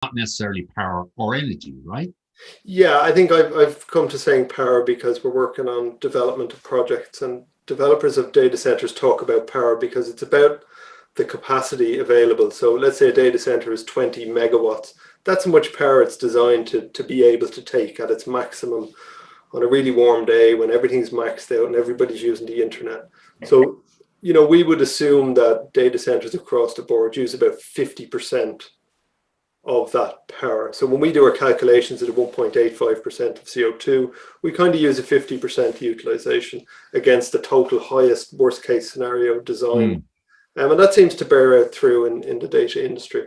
not necessarily power or energy, right? Yeah, I think I've come to saying power because we're working on development of projects, and developers of data centers talk about power because it's about the capacity available. So let's say a data center is 20 megawatts. That's how much power it's designed to be able to take at its maximum on a really warm day when everything's maxed out and everybody's using the internet. So, we would assume that data centers across the board use about 50% of that power. So when we do our calculations at 1.85% of CO2, we kind of use a 50% utilization against the total highest worst case scenario design. And that seems to bear out through in the data industry.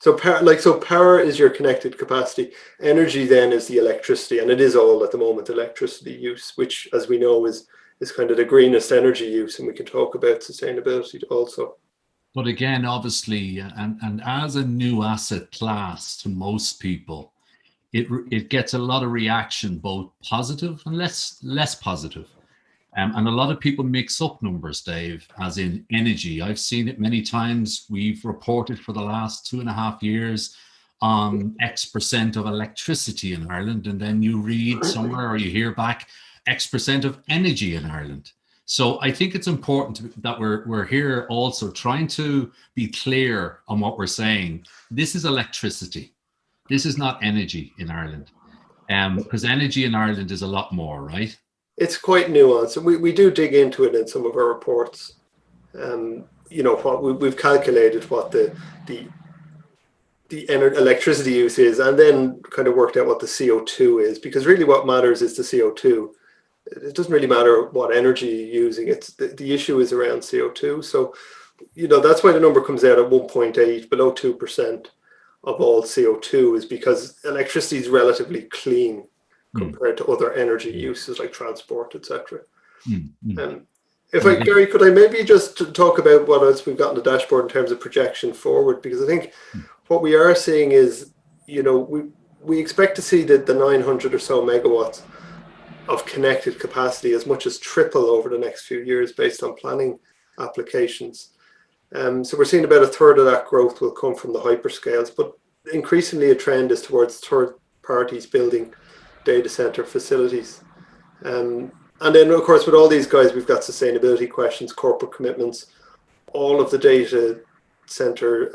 So power is your connected capacity. Energy then is the electricity, and it is all at the moment electricity use, which, as we know, is kind of the greenest energy use, and we can talk about sustainability also. But again, obviously, and as a new asset class to most people, it gets a lot of reaction, both positive and less positive. And a lot of people mix up numbers, Dave, as in energy. I've seen it many times. We've reported for the last 2.5 years on X% of electricity in Ireland. And then you read somewhere or you hear back X% of energy in Ireland. So I think it's important that we're here also trying to be clear on what we're saying. This is electricity. This is not energy in Ireland. Because energy in Ireland is a lot more, right? It's quite nuanced, and we do dig into it in some of our reports. What we've calculated what the electricity use is, and then kind of worked out what the CO2 is, because really what matters is the CO2. It doesn't really matter what energy you're using. It's the issue is around CO2. So, that's why the number comes out at 1.8, below 2% of all CO2, is because electricity is relatively clean compared to other energy uses like transport, etc. Gary, could I maybe just talk about what else we've got on the dashboard in terms of projection forward? Because I think what we are seeing is, we expect to see that the 900 or so megawatts of connected capacity as much as triple over the next few years based on planning applications. So we're seeing about a third of that growth will come from the hyperscales, but increasingly a trend is towards third parties building data center facilities. And then, of course, with all these guys, we've got sustainability questions, corporate commitments. All of the data center,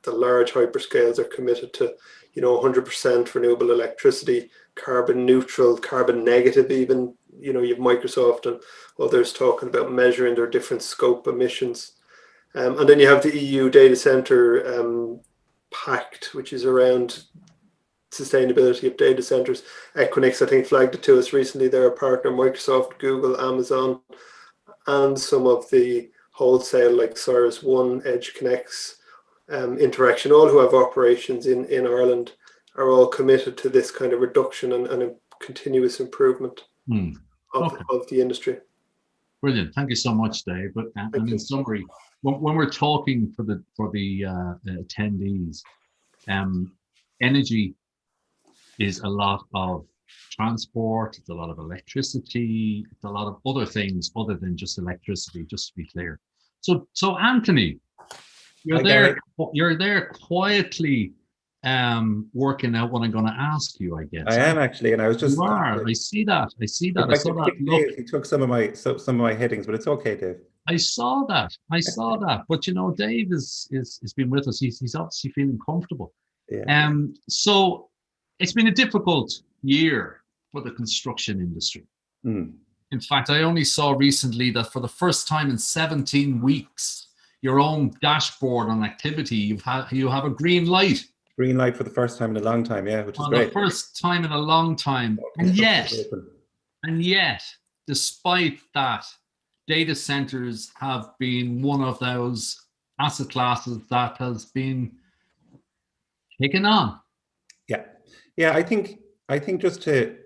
the large hyperscales are committed to, 100% renewable electricity, carbon neutral, carbon negative even. You have Microsoft and others talking about measuring their different scope emissions. And then you have the EU Data Center Pact, which is around sustainability of data centers. Equinix, I think, flagged it to us recently. They're a partner, Microsoft, Google, Amazon, and some of the wholesale like Cyrus One, Edge Connects, Interaction, all who have operations in Ireland, are all committed to this kind of reduction and a continuous improvement of the industry. Brilliant. Thank you so much, Dave. But and in summary, when we're talking for the attendees, energy is a lot of transport, it's a lot of electricity, it's a lot of other things other than just electricity, just to be clear. So Anthony, you're there quietly working out what I'm going to ask you, I guess. I am actually, and I was just. You are. I see that. I saw that. Dave, he took some of my headings, but it's okay, Dave. I saw that. But Dave is been with us. He's obviously feeling comfortable. Yeah. So it's been a difficult year for the construction industry. In fact, I only saw recently that for the first time in 17 weeks, your own dashboard on activity, you have a green light. Green light for the first time in a long time, yeah, which is great. The first time in a long time. And yet, despite that, data centers have been one of those asset classes that has been taken on. Yeah. I think just to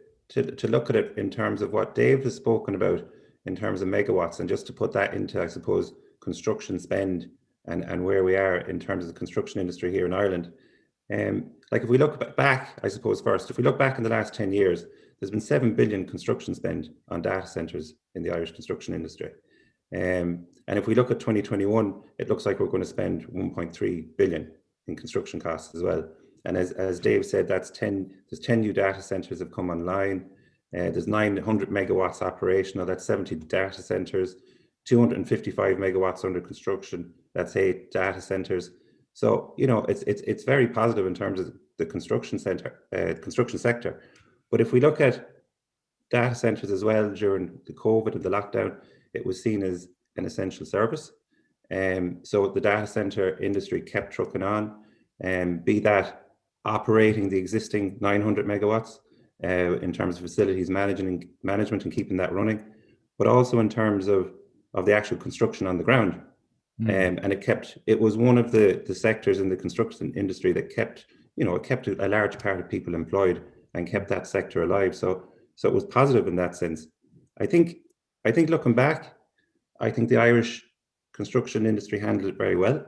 look at it in terms of what Dave has spoken about in terms of megawatts, and just to put that into, I suppose, construction spend and where we are in terms of the construction industry here in Ireland. Like if we look back, I suppose first, if we look back in the last 10 years, there's been 7 billion construction spend on data centres in the Irish construction industry. And if we look at 2021, it looks like we're going to spend 1.3 billion in construction costs as well. And as Dave said, there's 10 new data centres have come online. There's 900 megawatts operational, that's 70 data centres, 255 megawatts under construction, that's 8 data centres. So, you know, it's very positive in terms of the construction sector. But if we look at data centres as well during the COVID and the lockdown, it was seen as an essential service. So the data centre industry kept trucking on, be that operating the existing 900 megawatts in terms of facilities management and keeping that running, but also in terms of the actual construction on the ground. And it was one of the sectors in the construction industry that kept a large part of people employed and kept that sector alive. So it was positive in that sense. I think looking back, I think the Irish construction industry handled it very well.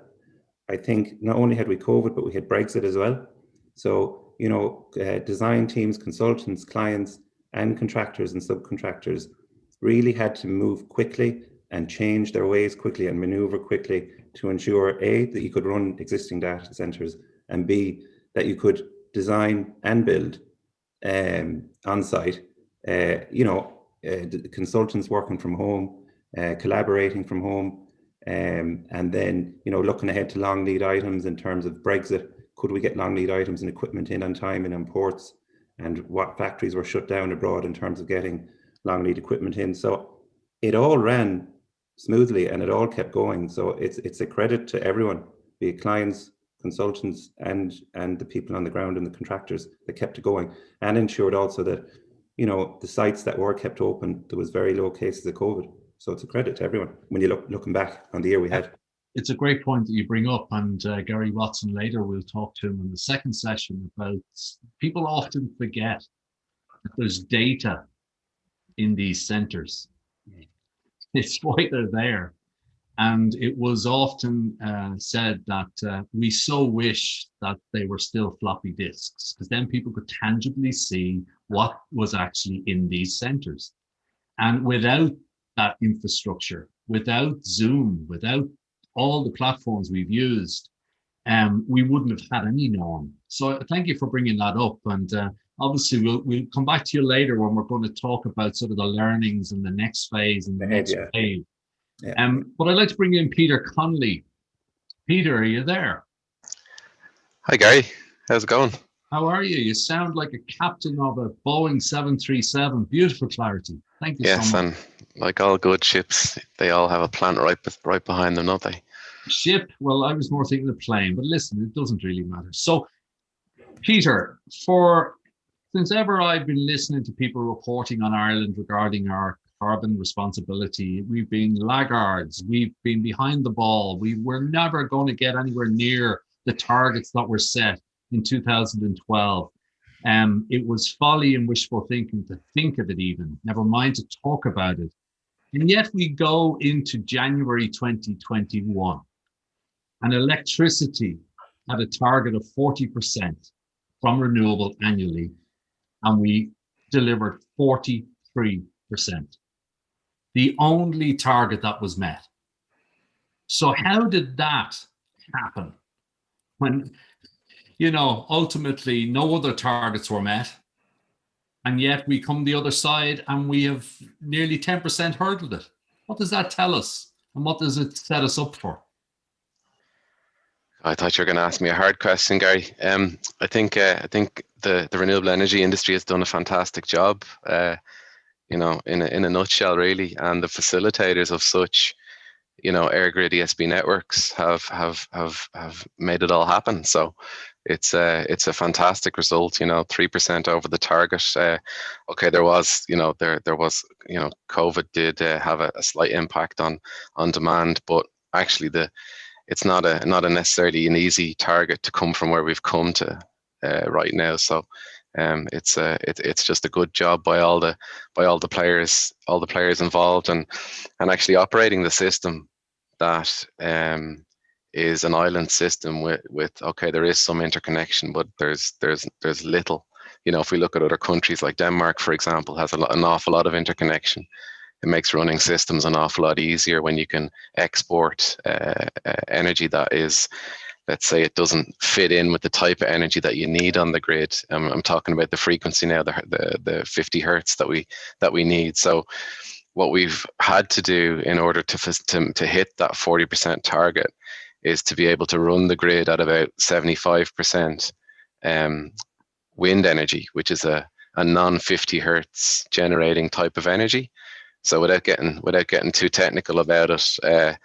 I think not only had we COVID, but we had Brexit as well. So, you know, design teams, consultants, clients, and contractors and subcontractors really had to move quickly and change their ways quickly and maneuver quickly to ensure A, that you could run existing data centers, and B, that you could design and build on site. Consultants working from home, collaborating from home, and then, you know, looking ahead to long lead items in terms of Brexit. Could we get long lead items and equipment in on time and in ports, and what factories were shut down abroad in terms of getting long lead equipment in? So it all ran smoothly and it all kept going. So it's a credit to everyone, be it clients, consultants, and the people on the ground and the contractors that kept it going, and ensured also that, you know, the sites that were kept open, there was very low cases of COVID. So it's a credit to everyone when you're looking back on the year we had. It's a great point that you bring up, and Gary Watson later, we'll talk to him in the second session about, people often forget that there's data in these centres. It's why they're there. And it was often said that we so wish that they were still floppy disks, because then people could tangibly see what was actually in these centres. And without that infrastructure, without Zoom, without all the platforms we've used, we wouldn't have had any norm. So thank you for bringing that up. And obviously we'll come back to you later when we're going to talk about sort of the learnings and the next phase and the next wave. Yeah. But I'd like to bring in Peter Connolly. Peter, are you there? Hi, Gary. How's it going? How are you? You sound like a captain of a Boeing 737. Beautiful clarity. Thank you so much. Yes, and like all good ships, they all have a plant right behind them, don't they? Ship? Well, I was more thinking of plane, but listen, it doesn't really matter. So, Peter, since ever I've been listening to people reporting on Ireland regarding our carbon responsibility, we've been laggards, we've been behind the ball, we were never going to get anywhere near the targets that were set in 2012. It was folly and wishful thinking to think of it even, never mind to talk about it. And yet we go into January 2021 and electricity had a target of 40% from renewable annually, and we delivered 43%. The only target that was met. So how did that happen when, you know, ultimately no other targets were met, and yet we come the other side and we have nearly 10% hurdled it? What does that tell us, and what does it set us up for? I thought you were going to ask me a hard question, Gary. I think the renewable energy industry has done a fantastic job, you know, in a nutshell, really, and the facilitators of such, you know, air grid ESB networks have made it all happen. So it's a fantastic result, you know, 3% over the target. Okay, there was COVID did have a slight impact on demand, but actually it's not a necessarily an easy target to come from where we've come to right now. So it's just a good job by all the players involved, and actually operating the system that is an island system with okay, there is some interconnection, but there's little. You know, if we look at other countries like Denmark, for example, has an awful lot of interconnection. It makes running systems an awful lot easier when you can export energy that is, let's say it doesn't fit in with the type of energy that you need on the grid. I'm talking about the frequency now, the 50 hertz that we need. So what we've had to do in order to hit that 40% target is to be able to run the grid at about 75% wind energy, which is a non-50 hertz generating type of energy. So without getting too technical about it,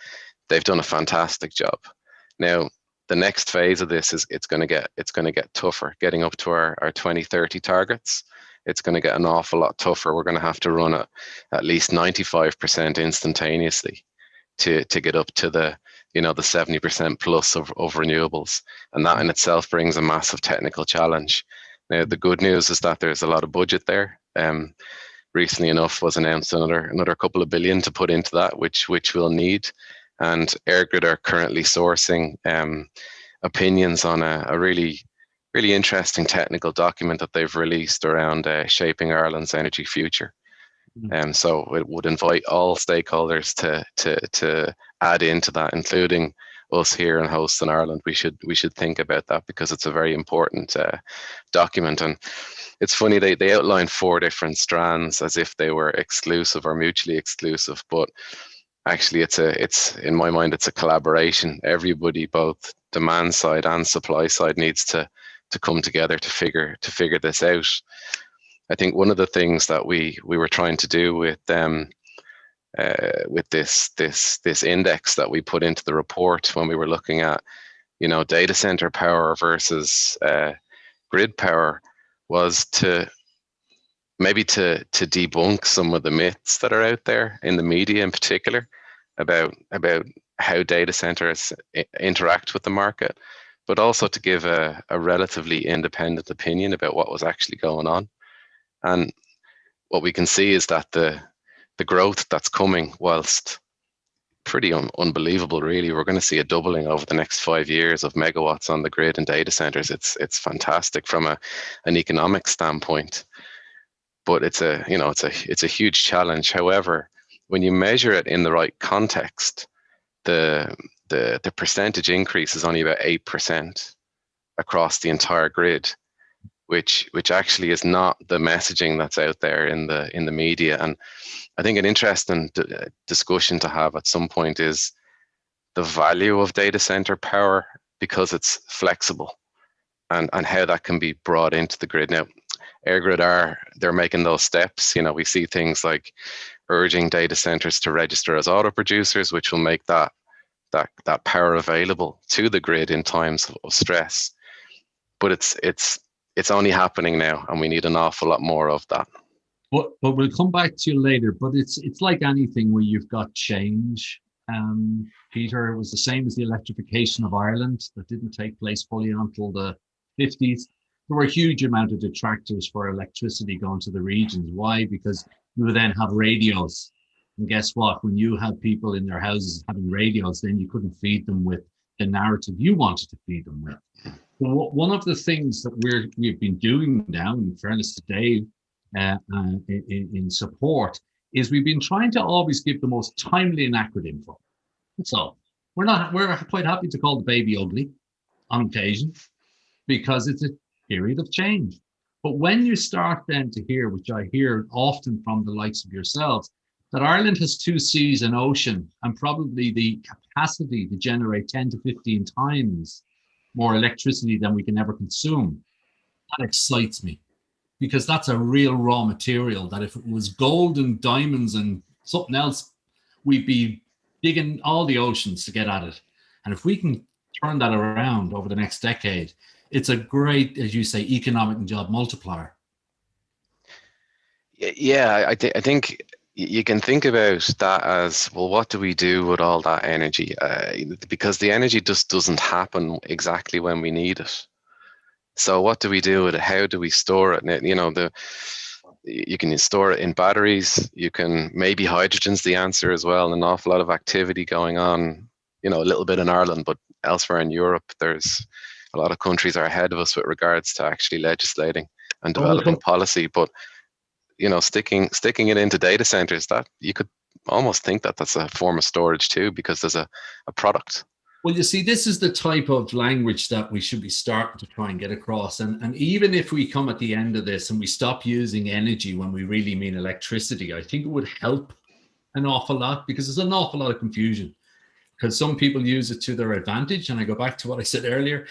they've done a fantastic job. Now, the next phase of this is it's going to get tougher. Getting up to our 2030 targets, it's going to get an awful lot tougher. We're going to have to run at least 95% instantaneously to get up to the 70% plus of renewables, and that in itself brings a massive technical challenge. Now, the good news is that there's a lot of budget there. Recently enough was announced another couple of billion to put into that, which we'll need. And EirGrid are currently sourcing opinions on a really interesting technical document that they've released around shaping Ireland's energy future. So it would invite all stakeholders to add into that, including us here and hosts in Ireland. We should think about that because it's a very important document. And it's funny, they outline 4 different strands as if they were exclusive or mutually exclusive, but actually it's in my mind it's a collaboration. Everybody, both demand side and supply side, needs to come together to figure this out. I think one of the things that we were trying to do with this index that we put into the report when we were looking at data center power versus grid power was to debunk some of the myths that are out there in the media in particular about how data centers interact with the market, but also to give a relatively independent opinion about what was actually going on. And what we can see is that the growth that's coming, whilst pretty unbelievable, really, we're going to see a doubling over the next 5 years of megawatts on the grid and data centers. It's fantastic from an economic standpoint, but it's a huge challenge. However, when you measure it in the right context, the percentage increase is only about 8% across the entire grid, which actually is not the messaging that's out there in the media. And I think an interesting discussion to have at some point is the value of data center power, because it's flexible, and how that can be brought into the grid. Now, EirGrid they're making those steps. We see things like urging data centers to register as auto producers, which will make that power available to the grid in times of stress. But it's only happening now, and we need an awful lot more of that. But we'll come back to you later. But it's like anything where you've got change. Peter, it was the same as the electrification of Ireland that didn't take place fully until the 50s. There were a huge amount of detractors for electricity going to the regions. Why? Because you would then have radios. And guess what? When you had people in their houses having radios, then you couldn't feed them with the narrative you wanted to feed them with. One of the things that we've been doing now, in fairness to Dave, in support, is we've been trying to always give the most timely and accurate info. That's all. We're quite happy to call the baby ugly on occasion, because it's a period of change. But when you start then to hear, which I hear often from the likes of yourselves, that Ireland has 2 seas and ocean, and probably the capacity to generate 10 to 15 times more electricity than we can ever consume, that excites me, because that's a real raw material that if it was gold and diamonds and something else, we'd be digging all the oceans to get at it. And if we can turn that around over the next decade, it's a great, as you say, economic and job multiplier. Yeah, I think you can think about that as, well, what do we do with all that energy? Because the energy just doesn't happen exactly when we need it. So what do we do with it? How do we store it? You can store it in batteries. You can, maybe hydrogen's the answer as well. An awful lot of activity going on, a little bit in Ireland, but elsewhere in Europe, there's a lot of countries are ahead of us with regards to actually legislating and developing policy. But sticking it into data centers, that you could almost think that that's a form of storage too, because there's a product. Well, you see, this is the type of language that we should be starting to try and get across. And even if we come at the end of this and we stop using energy when we really mean electricity, I think it would help an awful lot, because there's an awful lot of confusion. Because some people use it to their advantage. And I go back to what I said earlier,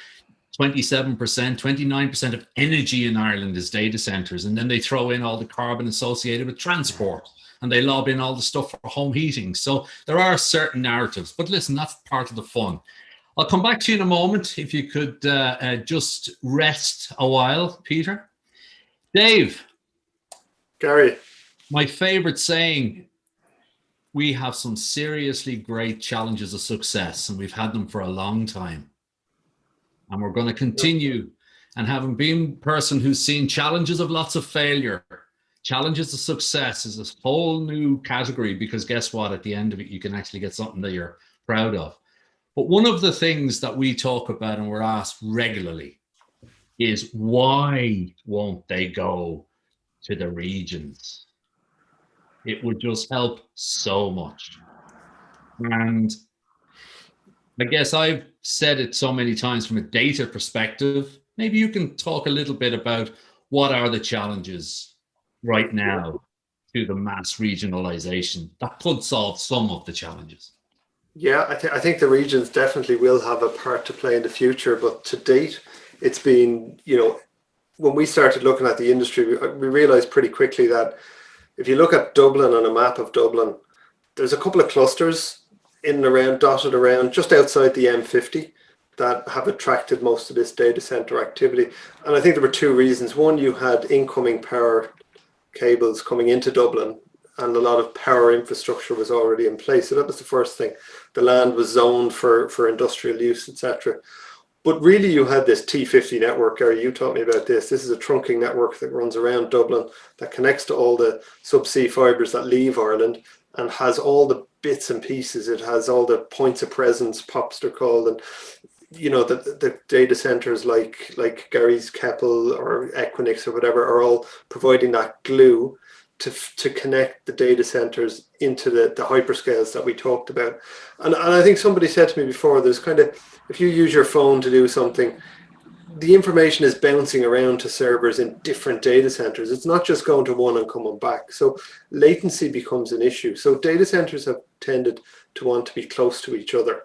27%, 29% of energy in Ireland is data centres. And then they throw in all the carbon associated with transport. And they lob in all the stuff for home heating. So there are certain narratives. But listen, that's part of the fun. I'll come back to you in a moment. If you could just rest a while, Peter. Dave. Gary. My favourite saying, we have some seriously great challenges of success, and we've had them for a long time. And we're going to continue. And having been a person who's seen challenges of lots of failure, challenges of success is a whole new category, because guess what? At the end of it, you can actually get something that you're proud of. But one of the things that we talk about and we're asked regularly is, why won't they go to the regions? It would just help so much. And I guess I've said it so many times from a data perspective. Maybe you can talk a little bit about what are the challenges right now to the mass regionalization that could solve some of the challenges. Yeah, I think the regions definitely will have a part to play in the future. But to date, it's been, when we started looking at the industry, we realized pretty quickly that if you look at Dublin on a map of Dublin, there's a couple of clusters in and around, dotted around, just outside the M50 that have attracted most of this data center activity. And I think there were two reasons. One, you had incoming power cables coming into Dublin, and a lot of power infrastructure was already in place. So that was the first thing. The land was zoned for industrial use, etc. But really, you had this T50 network, Gary, you taught me about this. This is a trunking network that runs around Dublin that connects to all the subsea fibres that leave Ireland and has all the bits and pieces. It has all the points of presence, POPs they're called, and the data centres like Gary's Keppel or Equinix or whatever are all providing that glue to connect the data centres into the hyperscales that we talked about. And I think somebody said to me before, there's kind of, if you use your phone to do something, the information is bouncing around to servers in different data centers. It's not just going to one and coming back. So latency becomes an issue. So data centers have tended to want to be close to each other.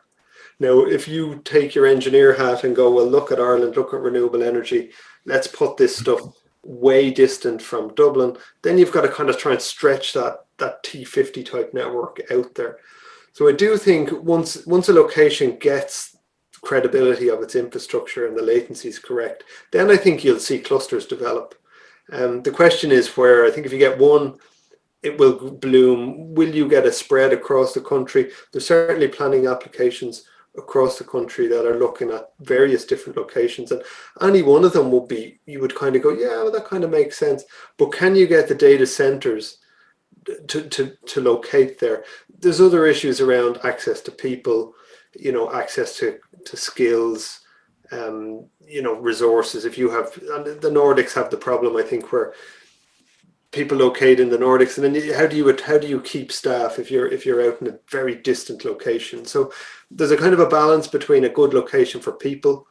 Now, if you take your engineer hat and go, well, look at Ireland, look at renewable energy, let's put this stuff way distant from Dublin, then you've got to kind of try and stretch that T50 type network out there. So I do think once a location gets credibility of its infrastructure and the latency is correct, then I think you'll see clusters develop. The question is where. I think if you get one, it will bloom. Will you get a spread across the country? There's certainly planning applications across the country that are looking at various different locations, and any one of them will be, you would kind of go, yeah, well, that kind of makes sense. But can you get the data centers to locate there? There's other issues around access to people, access to skills, resources. If you have, and the Nordics have the problem, I think, where people locate in the Nordics, and then how do you keep staff if you're out in a very distant location? So there's a kind of a balance between a good location for people,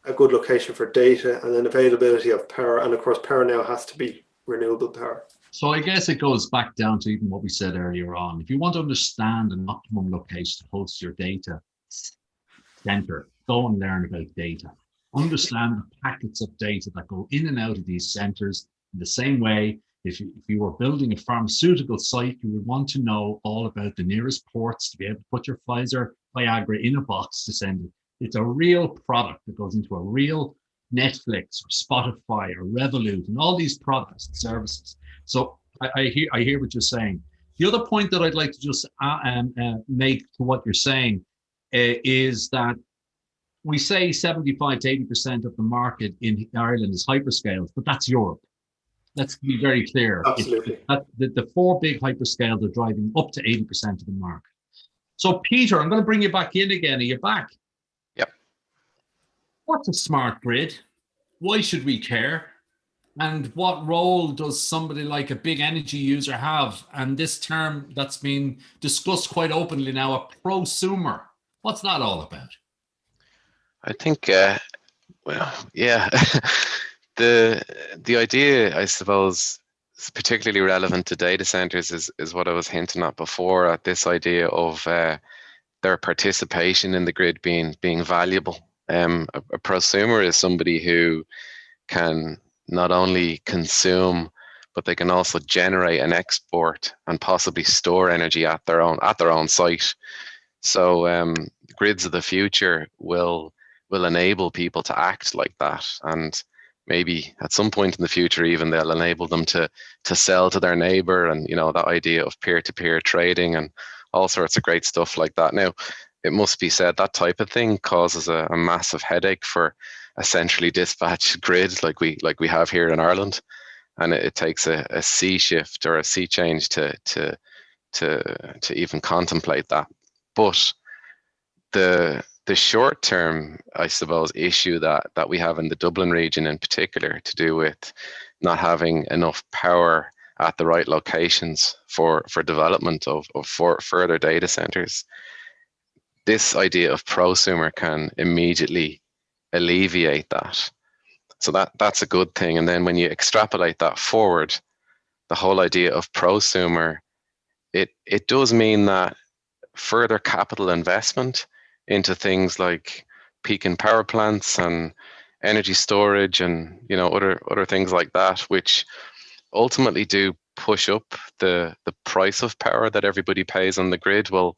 a good location for data, and then availability of power. And of course, power now has to be renewable power. So I guess it goes back down to even what we said earlier on. If you want to understand an optimum location to host your data center, go and learn about data. Understand the packets of data that go in and out of these centers. In the same way, if you were building a pharmaceutical site, you would want to know all about the nearest ports to be able to put your Pfizer, Viagra in a box to send it. It's a real product that goes into a real Netflix or Spotify or Revolut and all these products and services. So I hear what you're saying. The other point that I'd like to just make to what you're saying is that we say 75 to 80% of the market in Ireland is hyperscales, but that's Europe. Let's be very clear. Absolutely. The four big hyperscales are driving up to 80% of the market. So, Peter, I'm going to bring you back in again. Are you back? Yep. What's a smart grid? Why should we care? And what role does somebody like a big energy user have? And this term that's been discussed quite openly now, a prosumer. What's that all about? I think, well, yeah, the idea, I suppose, is particularly relevant to data centers is what I was hinting at before, at this idea of their participation in the grid being valuable. A prosumer is somebody who can not only consume, but they can also generate and export and possibly store energy at their own site. So grids of the future will enable people to act like that, and maybe at some point in the future even they'll enable them to sell to their neighbor, and that idea of peer-to-peer trading and all sorts of great stuff like that. Now, it must be said that type of thing causes a massive headache for a centrally dispatched grid like we have here in Ireland, and it takes a sea shift or a sea change to even contemplate that. But the short term, I suppose, issue that we have in the Dublin region in particular, to do with not having enough power at the right locations for development of further data centers. This idea of prosumer can immediately alleviate that. So that's a good thing. And then when you extrapolate that forward, the whole idea of prosumer, it does mean that further capital investment into things like peaking power plants and energy storage and other things like that, which ultimately do push up the price of power that everybody pays on the grid. Well,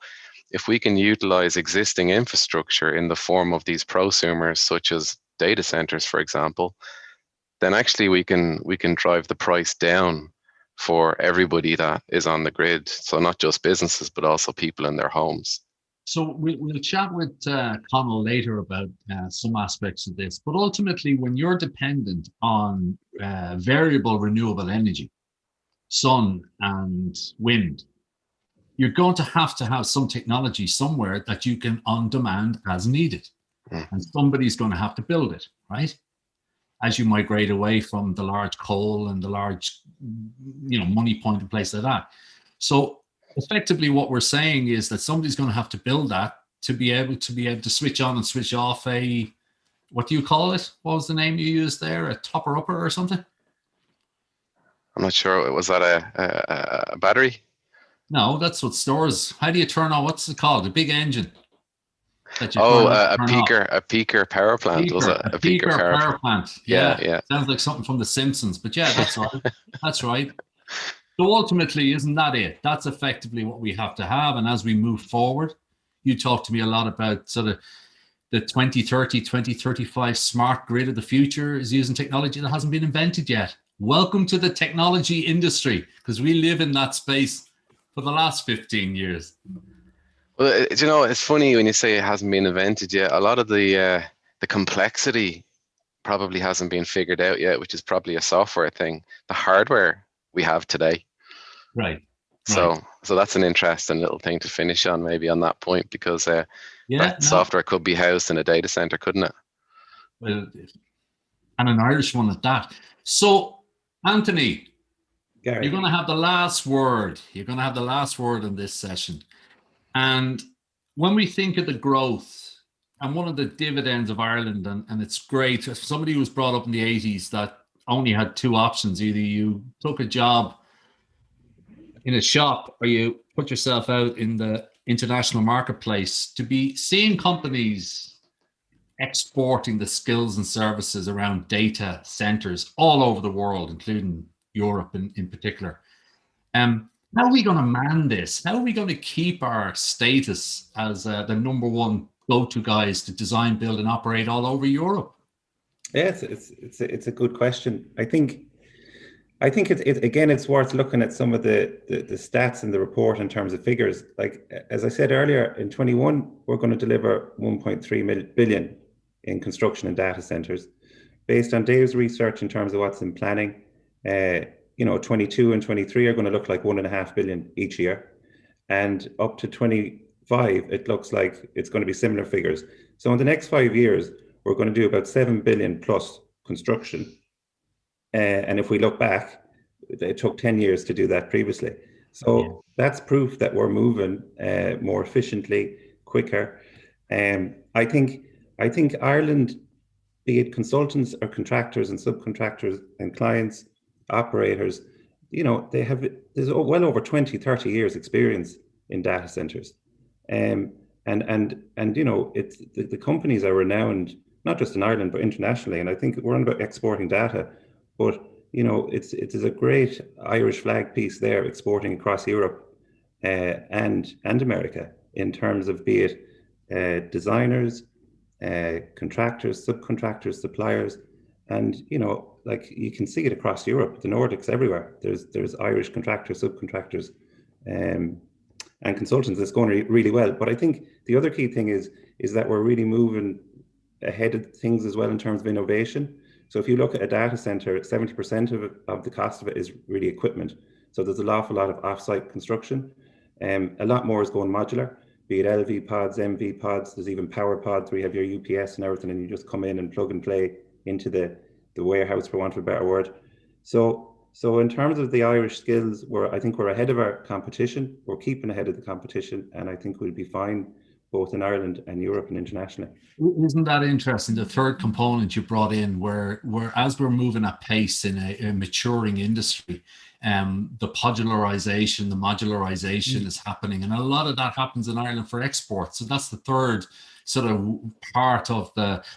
if we can utilize existing infrastructure in the form of these prosumers, such as data centers, for example, then actually we can drive the price down for everybody that is on the grid. So not just businesses, but also people in their homes. So we'll chat with Conall later about some aspects of this. But ultimately, when you're dependent on variable renewable energy, sun and wind, you're going to have some technology somewhere that you can on demand as needed. And somebody's going to have to build it, right? As you migrate away from the large coal and the large, money point in place like that. So effectively what we're saying is that somebody's going to have to build that to be able to switch on and switch off a, what do you call it? What was the name you used there? A topper-upper or something? I'm not sure. Was that a battery? No, that's what stores. How do you turn on? What's it called? A big engine. A peaker power plant. Was it a peaker power plant? Yeah. Sounds like something from The Simpsons, but yeah, that's right. That's right. So ultimately, isn't that it? That's effectively what we have to have. And as we move forward, you talk to me a lot about sort of the 2030, 2035 smart grid of the future is using technology that hasn't been invented yet. Welcome to the technology industry, because we live in that space for the last 15 years. Well, it's funny when you say it hasn't been invented yet. A lot of the complexity probably hasn't been figured out yet, which is probably a software thing. The hardware we have today. Right. So that's an interesting little thing to finish on, maybe on that point, because software could be housed in a data center, couldn't it? Well, and an Irish one at that. So, Anthony, Gary, you're going to have the last word. You're going to have the last word in this session. And when we think of the growth and one of the dividends of Ireland, and it's great, somebody who was brought up in the 80s that only had two options: either you took a job in a shop or you put yourself out in the international marketplace. To be seeing companies exporting the skills and services around data centers all over the world, including Europe in particular. How are we going to man this? How are we going to keep our status as the number one go-to guys to design, build, and operate all over Europe? Yes, it's a good question. I think it's worth looking at some of the stats in the report in terms of figures. Like, as I said earlier, in 21, we're going to deliver 1.3 billion in construction and data centers. Based on Dave's research in terms of what's in planning, 22 and 23 are going to look like 1.5 billion each year. And up to 25, it looks like it's going to be similar figures. So in the next 5 years, we're going to do about 7 billion plus construction. And if we look back, it took 10 years to do that previously. So that's proof that we're moving more efficiently, quicker. I think I think Ireland, be it consultants or contractors and subcontractors and clients, operators, you know, there's well over 20, 30 years experience in data centers. And you know, it's the companies are renowned, not just in Ireland, but internationally. And I think we're on about exporting data, but you know, it is a great Irish flag piece there, exporting across Europe and America, in terms of be it designers, contractors, subcontractors, suppliers, and you know, like you can see it across Europe, the Nordics, everywhere. There's Irish contractors, subcontractors, and consultants that's going really well. But I think the other key thing is that we're really moving ahead of things as well in terms of innovation. So if you look at a data center, 70% of the cost of it is really equipment. So there's an awful lot of offsite construction. A lot more is going modular, be it LV pods, MV pods. There's even power pods where you have your UPS and everything, and you just come in and plug and play into the warehouse, for want of a better word. So in terms of the Irish skills, I think we're ahead of our competition. We're keeping ahead of the competition, and I think we'll be fine both in Ireland and Europe and internationally. Isn't that interesting? The third component you brought in, where as we're moving at pace in a maturing industry, the modularization is happening, and a lot of that happens in Ireland for export. So that's the third sort of part of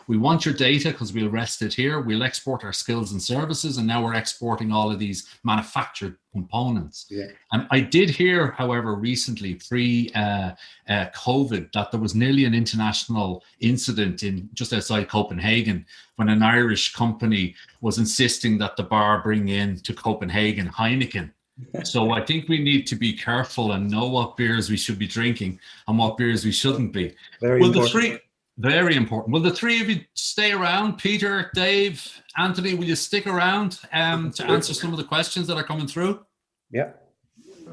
we want your data because we'll rest it here, we'll export our skills and services, and now we're exporting all of these manufactured components. Yeah. I did hear, however, recently, pre-COVID, that there was nearly an international incident in just outside Copenhagen when an Irish company was insisting that the bar bring in to Copenhagen Heineken. So I think we need to be careful and know what beers we should be drinking and what beers we shouldn't be. Very important. Very important. Will the three of you stay around? Peter, Dave, Anthony, will you stick around to answer some of the questions that are coming through? Yeah.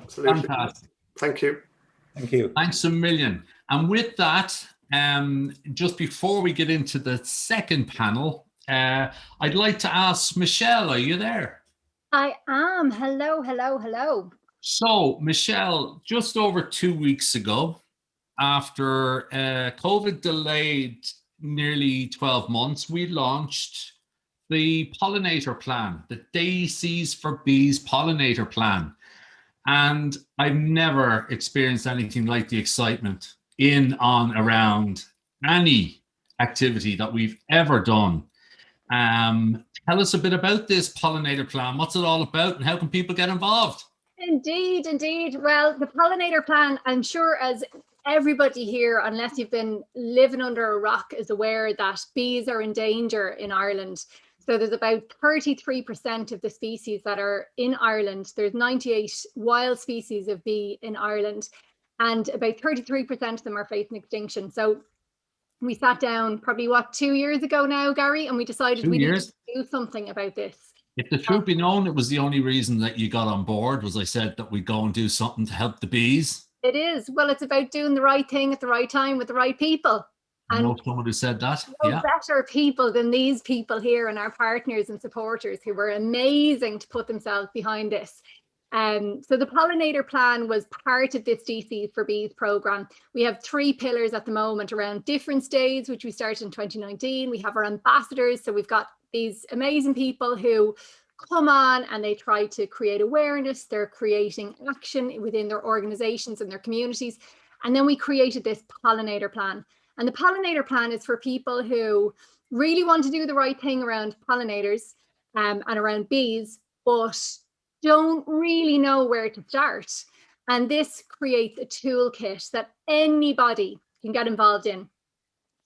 Absolutely. Fantastic. Thank you. Thank you. Thanks a million. And with that, just before we get into the second panel, I'd like to ask Michelle, are you there? I am. Hello, hello, hello. So, Michelle, just over 2 weeks ago, after COVID delayed nearly 12 months, we launched the Pollinator Plan, the Daisies for Bees Pollinator Plan. And I've never experienced anything like the excitement in, on, around any activity that we've ever done. Tell us a bit about this Pollinator Plan. What's it all about and how can people get involved? Indeed, indeed. Well, the Pollinator Plan, I'm sure as everybody here, unless you've been living under a rock, is aware that bees are in danger in Ireland. So there's about 33% of the species that are in Ireland. There's 98 wild species of bee in Ireland, and about 33% of them are facing extinction. So we sat down probably 2 years ago now, Gary, and we decided we needed to do something about this. If the truth be known, it was the only reason that you got on board, was I said that we'd go and do something to help the bees. It is. Well, it's about doing the right thing at the right time with the right people. I know someone who said that. No better people than these people here and our partners and supporters who were amazing to put themselves behind this. So the Pollinator Plan was part of this DC for Bees programme. We have 3 pillars at the moment around different stays, which we started in 2019. We have our ambassadors. So we've got these amazing people who come on and they try to create awareness. They're creating action within their organizations and their communities. And then we created this Pollinator Plan. And the Pollinator Plan is for people who really want to do the right thing around pollinators and around bees, but don't really know where to start. And this creates a toolkit that anybody can get involved in.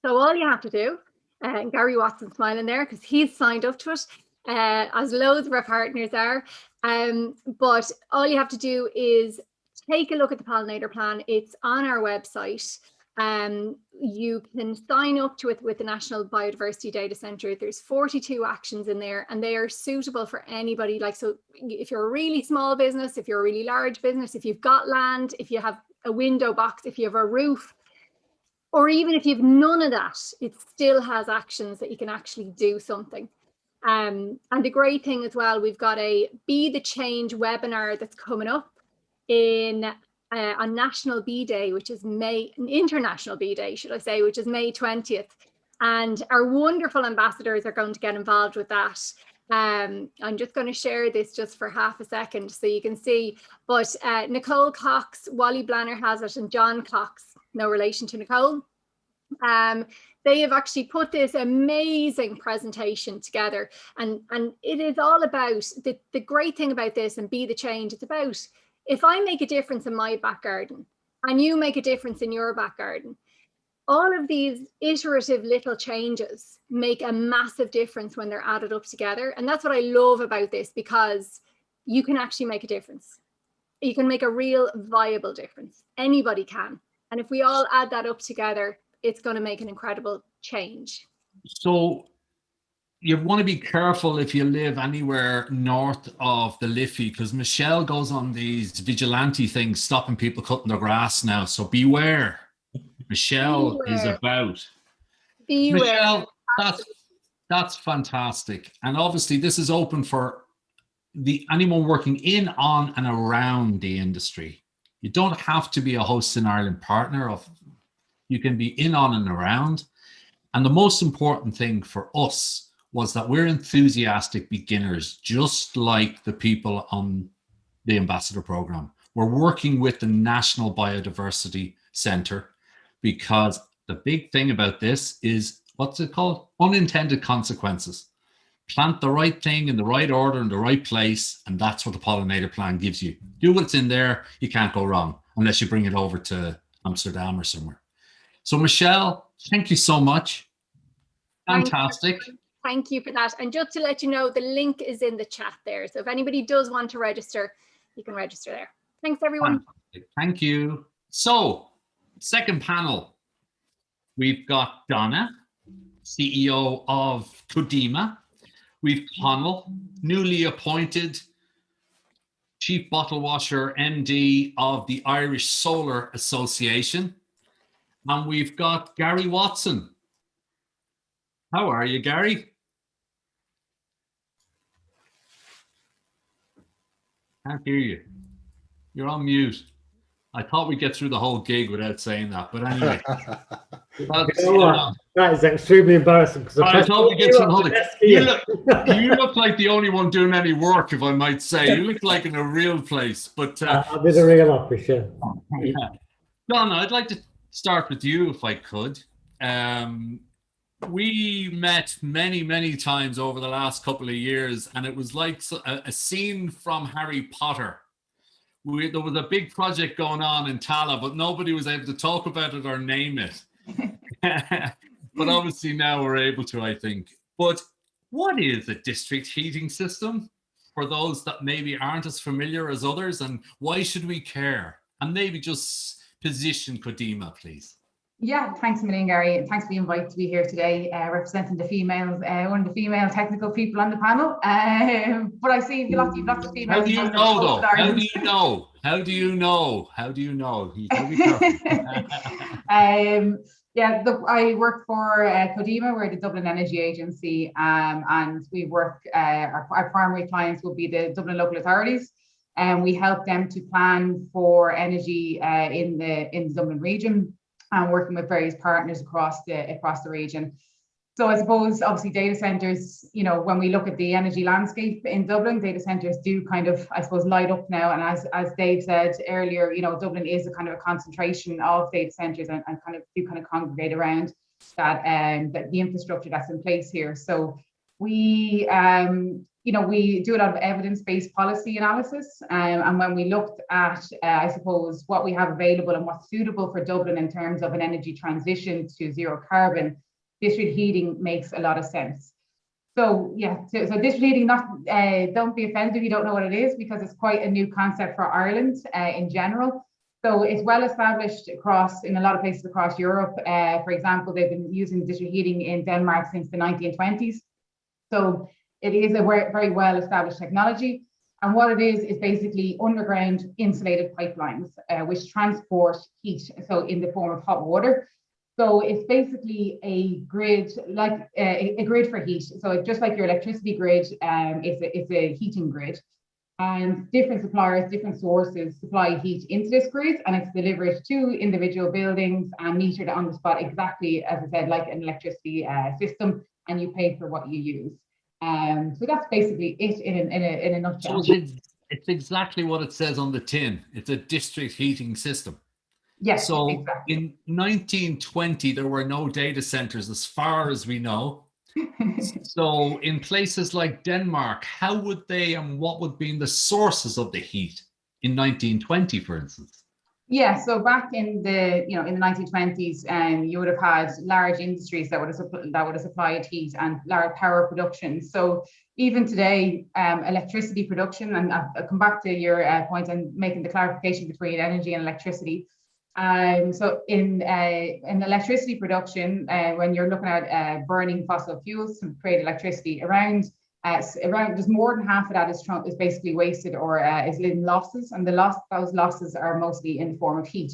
So all you have to do, and Gary Watson smiling there because he's signed up to it, as loads of our partners are. But all you have to do is take a look at the Pollinator Plan. It's on our website. You can sign up to it with the National Biodiversity Data Centre. There's 42 actions in there and they are suitable for anybody. Like, so if you're a really small business, if you're a really large business, if you've got land, if you have a window box, if you have a roof, or even if you've none of that, it still has actions that you can actually do something. And the great thing as well, we've got a Be the Change webinar that's coming up on National Bee Day, which is International Bee Day, should I say, which is May 20th. And our wonderful ambassadors are going to get involved with that. I'm just going to share this just for half a second so you can see. But Nicole Cox, Wally Blanner has it, and John Cox, no relation to Nicole. They have actually put this amazing presentation together, and it is all about the great thing about this and Be the Change. It's about, if I make a difference in my back garden and you make a difference in your back garden, all of these iterative little changes make a massive difference when they're added up together. And that's what I love about this, because you can actually make a difference. You can make a real viable difference. Anybody can. And if we all add that up together, it's going to make an incredible change. So you want to be careful if you live anywhere north of the Liffey, because Michelle goes on these vigilante things, stopping people cutting their grass now. So beware. Michelle is about. Beware. Michelle, that's fantastic. And obviously this is open for anyone working in, on and around the industry. You don't have to be a Hosts in Ireland partner. You can be in, on and around. And the most important thing for us was that we're enthusiastic beginners, just like the people on the Ambassador Programme. We're working with the National Biodiversity Centre, because the big thing about this is, what's it called? Unintended consequences. Plant the right thing in the right order in the right place, and that's what the Pollinator Plan gives you. Do what's in there, you can't go wrong, unless you bring it over to Amsterdam or somewhere. So Michelle, thank you so much. Fantastic. Thank you for that. And just to let you know, the link is in the chat there. So if anybody does want to register, you can register there. Thanks, everyone. Fantastic. Thank you. So, second panel, we've got Donna, CEO of Codema. We've Conall, newly appointed Chief Bottle Washer MD of the Irish Solar Association. And we've got Gary Watson. How are you, Gary? Can't hear you. You're on mute. I thought we'd get through the whole gig without saying that, but anyway. That is extremely embarrassing. I thought we'd get through the whole thing. You look like the only one doing any work, if I might say. You look like in a real place. But I'll be the real officer. Yeah. Donna, I'd like to start with you, if I could. We met many, many times over the last couple of years, and it was like a scene from Harry Potter. There was a big project going on in Tala, but nobody was able to talk about it or name it. But obviously now we're able to, I think. But what is a district heating system for those that maybe aren't as familiar as others, and why should we care? And maybe just position Codema, please. Yeah, thanks a million, Gary. And thanks for the invite to be here today, representing the females, one of the female technical people on the panel. But I see lots of females. How do you know, though? How do you know? How do you know? How do you know? Yeah, I work for Codema. We're the Dublin Energy Agency, and we work. Our primary clients will be the Dublin local authorities, and we help them to plan for energy in the Dublin region, and working with various partners across the region. So I suppose obviously data centres, you know, when we look at the energy landscape in Dublin, data centres do kind of, I suppose, light up now. And as Dave said earlier, you know, Dublin is a kind of a concentration of data centres and kind of congregate around that the infrastructure that's in place here. So we you know, we do a lot of evidence-based policy analysis, and when we looked at, I suppose, what we have available and what's suitable for Dublin in terms of an energy transition to zero carbon, district heating makes a lot of sense. So yeah, so district heating, don't be offended if you don't know what it is, because it's quite a new concept for Ireland in general. So it's well established in a lot of places across Europe. For example, they've been using district heating in Denmark since the 1920s. So it is a very well established technology. And what it is basically underground insulated pipelines, which transport heat, so in the form of hot water. So it's basically a grid, like a grid for heat. So just like your electricity grid, it's a heating grid. And different suppliers, different sources supply heat into this grid, and it's delivered to individual buildings and metered on the spot, exactly as I said, like an electricity system, and you pay for what you use. So that's basically it in a nutshell. So it's exactly what it says on the tin. It's a district heating system. Yes, so exactly. In 1920, there were no data centers as far as we know. So in places like Denmark, how would they and what would be the sources of the heat in 1920, for instance? Yeah, so back in the in the 1920s, you would have had large industries that would have supplied heat and large power production. So even today, electricity production, and I'll come back to your point and making the clarification between energy and electricity. So in electricity production, when you're looking at burning fossil fuels to create electricity, around there's more than half of that is basically wasted or is in losses, and those losses are mostly in the form of heat.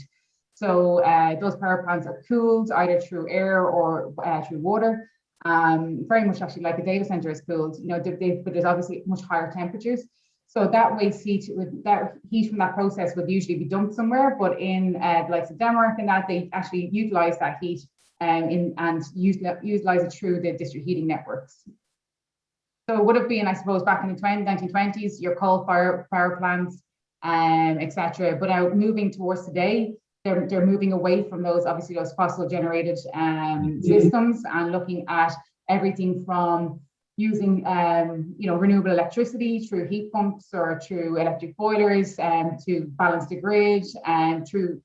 So those power plants are cooled either through air or through water. Very much actually like a data center is cooled, but there's obviously much higher temperatures. So that waste heat, that heat from that process would usually be dumped somewhere, but in the likes of Denmark and that, they actually utilize that heat and utilize it through the district heating networks. So it would have been, I suppose, back in the 1920s, your coal power plants, etc. But now moving towards today, they're moving away from those fossil generated systems and looking at everything from using renewable electricity through heat pumps or through electric boilers to balance the grid, and through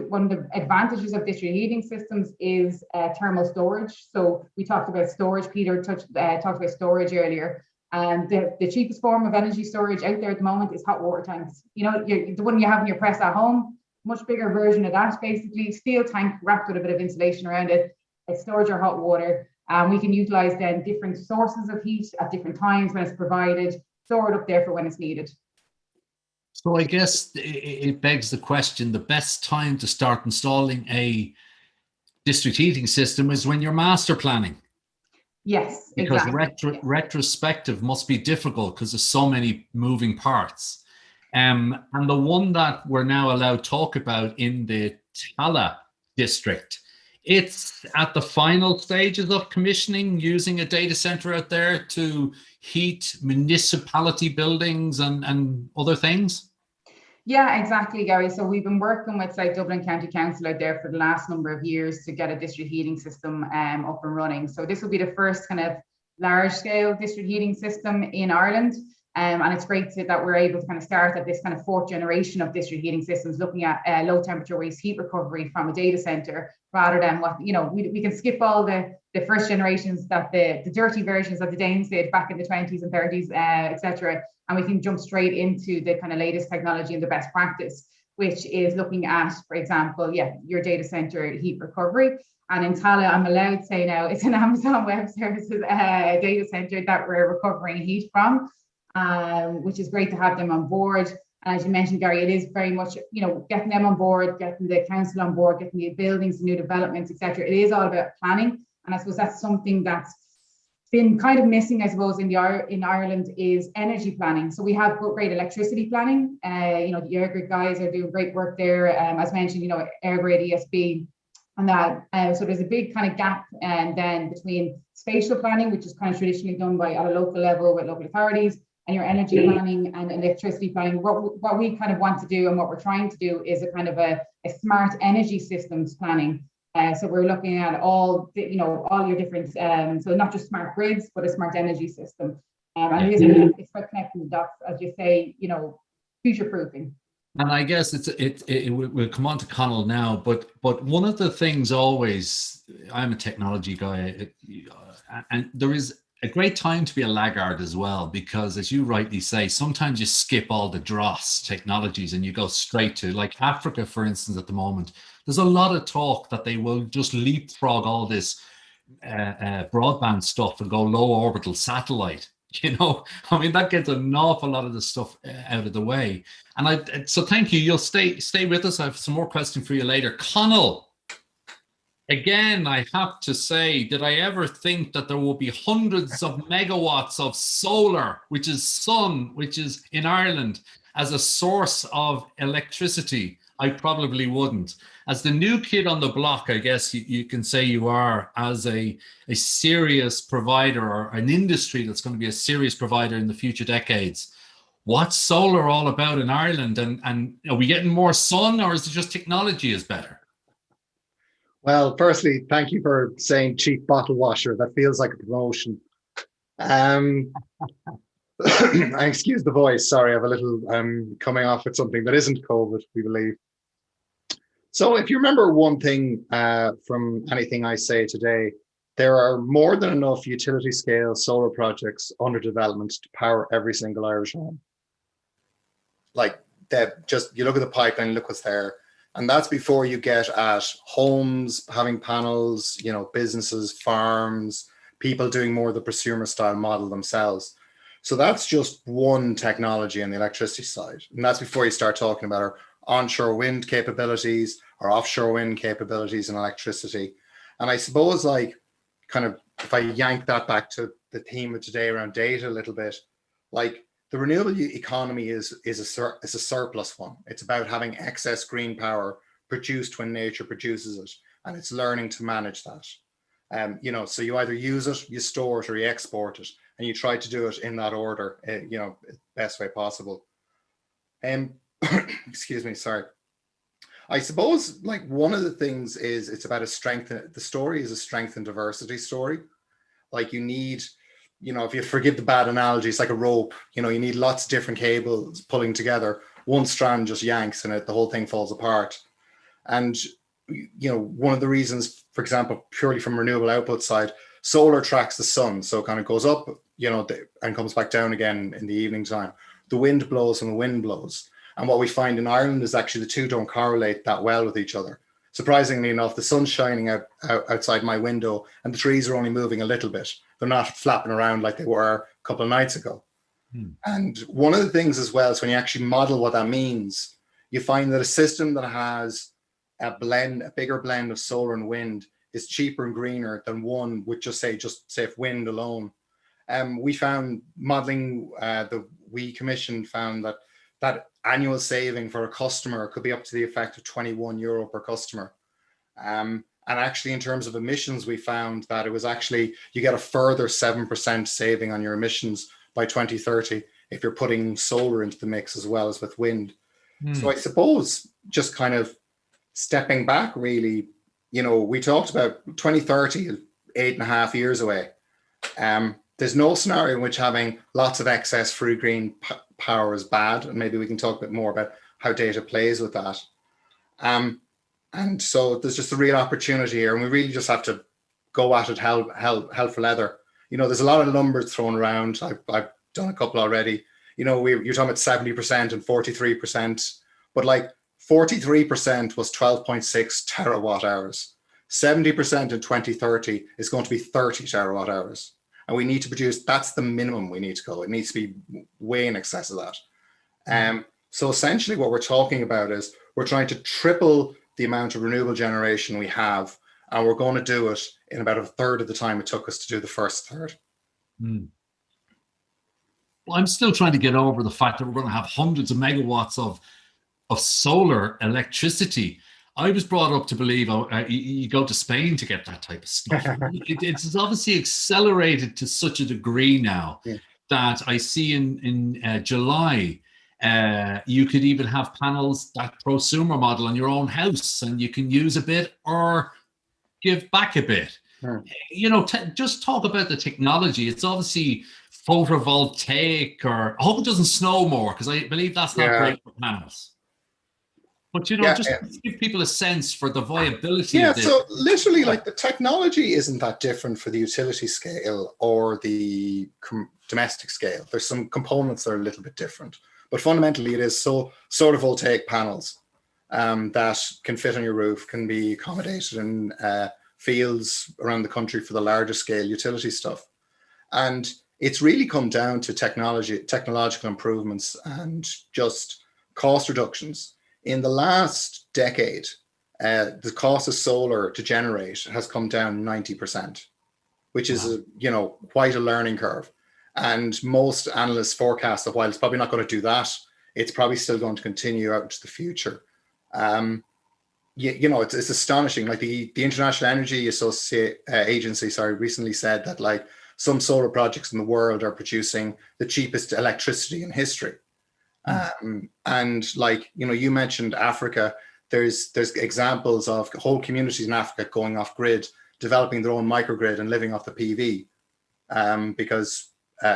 one of the advantages of district heating systems is thermal storage. So we talked about storage. Peter talked about storage earlier, and the cheapest form of energy storage out there at the moment is hot water tanks. The one you have in your press at home, much bigger version of that, basically steel tank wrapped with a bit of insulation around it. It's storage or hot water. We can utilize then different sources of heat at different times when it's provided, store it up there for when it's needed. So I guess it begs the question, the best time to start installing a district heating system is when you're master planning. Yes, because exactly. retrospective must be difficult because there's so many moving parts. And the one that we're now allowed to talk about in the Tallaght district, it's at the final stages of commissioning, using a data center out there to heat municipality buildings and other things. Yeah, exactly, Gary. So we've been working with Dublin County Council out there for the last number of years to get a district heating system up and running. So this will be the first kind of large scale district heating system in Ireland. And it's great that we're able to kind of start at this kind of fourth generation of district heating systems, looking at low temperature waste heat recovery from a data center, rather than what, we can skip all the first generations, that the dirty versions that the Danes did back in the 20s and 30s, etc. And we can jump straight into the kind of latest technology and the best practice, which is looking at, for example, your data center heat recovery. And in Tallaght, I'm allowed to say now, it's an Amazon Web Services data center that we're recovering heat from. Which is great to have them on board. And as you mentioned, Gary, it is very much, getting them on board, getting the council on board, getting the buildings, new developments, etc. It is all about planning. And I suppose that's something that's been kind of missing, I suppose, in Ireland, is energy planning. So we have great electricity planning. The EirGrid guys are doing great work there. As mentioned, EirGrid, ESB, and that. So there's a big kind of gap, and then between spatial planning, which is kind of traditionally done at a local level with local authorities, and your energy planning and electricity planning. What we kind of want to do and what we're trying to do is a kind of a smart energy systems planning. So we're looking at all your different, so not just smart grids, but a smart energy system. And it's about connecting the dots, as you say, future proofing. And I guess we'll come on to Conall now, but one of the things always, I'm a technology guy, and there is a great time to be a laggard as well, because as you rightly say, sometimes you skip all the dross technologies and you go straight to, like Africa, for instance, at the moment. There's a lot of talk that they will just leapfrog all this broadband stuff and go low orbital satellite. That gets an awful lot of the stuff out of the way. And so thank you. You'll stay with us. I have some more questions for you later. Conall, Again, I have to say, did I ever think that there will be hundreds of megawatts of solar, which is sun, which is in Ireland, as a source of electricity? I probably wouldn't. As the new kid on the block, I guess you can say you are, as a serious provider, or an industry that's going to be a serious provider in the future decades. What's solar all about in Ireland? And are we getting more sun, or is it just technology is better? Well, firstly, thank you for saying cheap bottle washer. That feels like a promotion. Excuse the voice. Sorry, I have a little coming off with something that isn't COVID, we believe. So if you remember one thing from anything I say today, there are more than enough utility scale solar projects under development to power every single Irish home. Like that, just you look at the pipeline, look what's there. And that's before you get at homes having panels, you know, businesses, farms, people doing more of the prosumer style model themselves. So that's just one technology on the electricity side. And that's before you start talking about our onshore wind capabilities, our offshore wind capabilities in electricity. And I suppose, like, kind of, if I yank that back to the theme of today around data a little bit, like, the renewable economy is a surplus one. It's about having excess green power produced when nature produces it, and it's learning to manage that. You know, so you either use it, you store it, or you export it, and you try to do it in that order, you know, best way possible. Excuse me, sorry. I suppose, like, one of the things is it's about the story is a strength and diversity story. Like, you need, you know, if you forgive the bad analogy, it's like a rope. You know, you need lots of different cables pulling together. One strand just yanks and the whole thing falls apart. And, you know, one of the reasons, for example, purely from renewable output side, solar tracks the sun. So it kind of goes up, you know, and comes back down again in the evening time. The wind blows and the wind blows. And what we find in Ireland is actually the two don't correlate that well with each other. Surprisingly enough, the sun's shining outside my window and the trees are only moving a little bit. They're not flapping around like they were a couple of nights ago. And one of the things as well is when you actually model what that means, you find that a system that has a bigger blend of solar and wind is cheaper and greener than one with just say if wind alone. We found modeling that we commissioned found that annual saving for a customer could be up to the effect of €21 per customer. And actually, in terms of emissions, we found that it was actually, you get a further 7% saving on your emissions by 2030 if you're putting solar into the mix as well as with wind. So I suppose just kind of stepping back, really, you know, we talked about 2030, 8.5 years away. There's no scenario in which having lots of excess free green power is bad. And maybe we can talk a bit more about how data plays with that. And so there's just a real opportunity here, and we really just have to go at it hell for leather. You know, there's a lot of numbers thrown around. I've done a couple already. You know, you're talking about 70% and 43%, but like 43% was 12.6 terawatt hours. 70% in 2030 is going to be 30 terawatt hours. And we need to produce, that's the minimum we need to go. It needs to be way in excess of that. So essentially what we're talking about is we're trying to triple the amount of renewable generation we have, and we're going to do it in about a third of the time it took us to do the first third. Well, I'm still trying to get over the fact that we're going to have hundreds of megawatts of solar electricity. I was brought up to believe you go to Spain to get that type of stuff. It's obviously accelerated to such a degree now that I see in July, you could even have panels that prosumer model on your own house, and you can use a bit or give back a bit. You know, just talk about the technology. It's obviously photovoltaic, or I hope it doesn't snow more, because I believe that's not great for panels. But, you know, just give people a sense for the viability of this. So literally, like, the technology isn't that different for the utility scale or the domestic scale. There's some components that are a little bit different. But fundamentally, it is solar voltaic panels that can fit on your roof, can be accommodated in fields around the country for the larger scale utility stuff. And it's really come down to technological improvements and just cost reductions. In the last decade, the cost of solar to generate has come down 90%, which is, quite a learning curve. And most analysts forecast that while it's probably not going to do that, it's probably still going to continue out into the future. It's astonishing. Like the International Energy Agency, recently said that like some solar projects in the world are producing the cheapest electricity in history. And like, you mentioned Africa, there's examples of whole communities in Africa going off grid, developing their own microgrid and living off the PV, because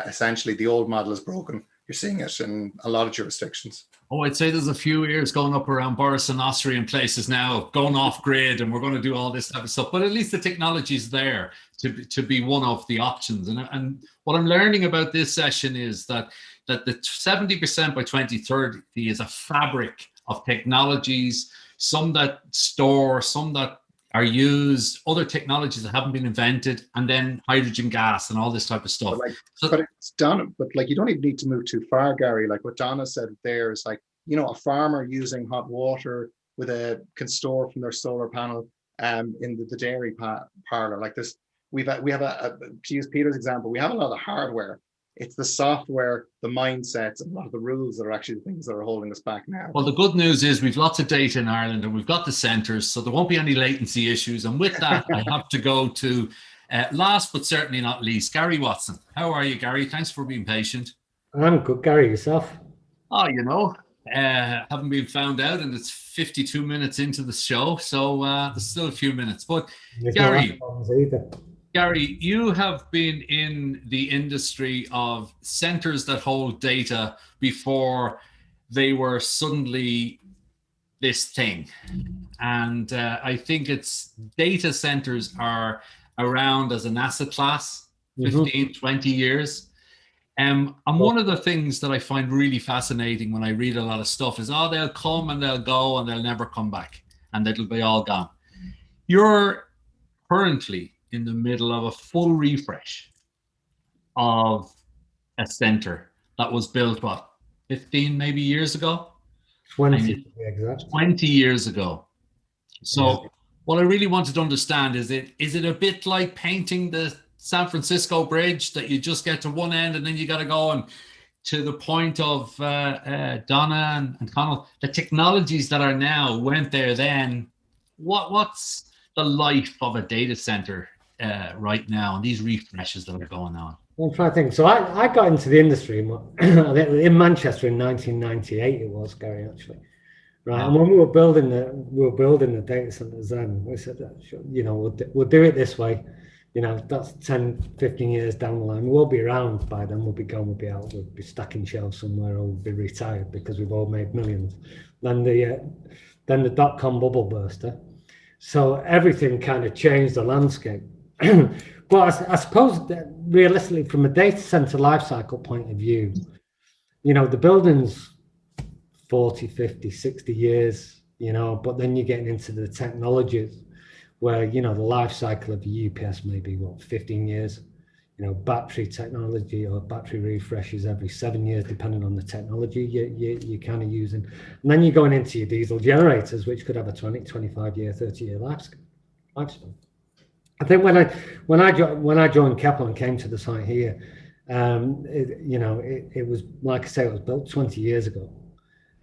essentially the old model is broken. You're seeing it in a lot of jurisdictions. Oh, I'd say there's a few ears going up around Boris and Ossory and places now, going off grid, and we're going to do all this type of stuff. But at least the technology is there to be one of the options. And what I'm learning about this session is that the 70% by 2030 is a fabric of technologies, some that store, some that are used, other technologies that haven't been invented, and then hydrogen gas and all this type of stuff. But it's done. But like, you don't even need to move too far, Gary. Like what Donna said there is like, a farmer using hot water can store from their solar panel in the dairy parlor. Like this, we have to use Peter's example, we have a lot of hardware. It's the software, the mindsets, and a lot of the rules that are actually the things that are holding us back now. Well, the good news is we've lots of data in Ireland, and we've got the centres, so there won't be any latency issues. And with that, I have to go to last but certainly not least, Gary Watson. How are you, Gary? Thanks for being patient. I'm good, Gary. Yourself? Oh, haven't been found out, and it's 52 minutes into the show, so there's still a few minutes. But Gary, you have been in the industry of centres that hold data before they were suddenly this thing. And I think it's data centres are around as an asset class, 15, 20 years. And one of the things that I find really fascinating when I read a lot of stuff is, they'll come and they'll go and they'll never come back and it'll be all gone. You're currently in the middle of a full refresh of a centre that was built, 15 maybe years ago? 20, exactly. 20 years ago. So what I really wanted to understand is it a bit like painting the San Francisco Bridge, that you just get to one end and then you got to go and to the point of Donna and Conall, the technologies that are now went there then. What's the life of a data centre right now, and these refreshes that are going on? I'm trying to think. So I got into the industry in Manchester in 1998. It was, Gary, actually, right? And when we were building the data centers, then we said, we'll do it this way. That's 10, 15 years down the line. We'll be around by then. We'll be gone. We'll be out. We'll be stacking shelves somewhere, or we'll be retired because we've all made millions. Then the dot-com bubble burst. So everything kind of changed the landscape. But I suppose that realistically, from a data center lifecycle point of view, the building's 40, 50, 60 years, but then you're getting into the technologies where, the life cycle of the UPS may be 15 years, battery technology or battery refreshes every 7 years, depending on the technology you're kind of using. And then you're going into your diesel generators, which could have a 20, 25 year, 30 year lifespan. I think when I joined Keppel and came to the site here, it was, like I say, it was built 20 years ago.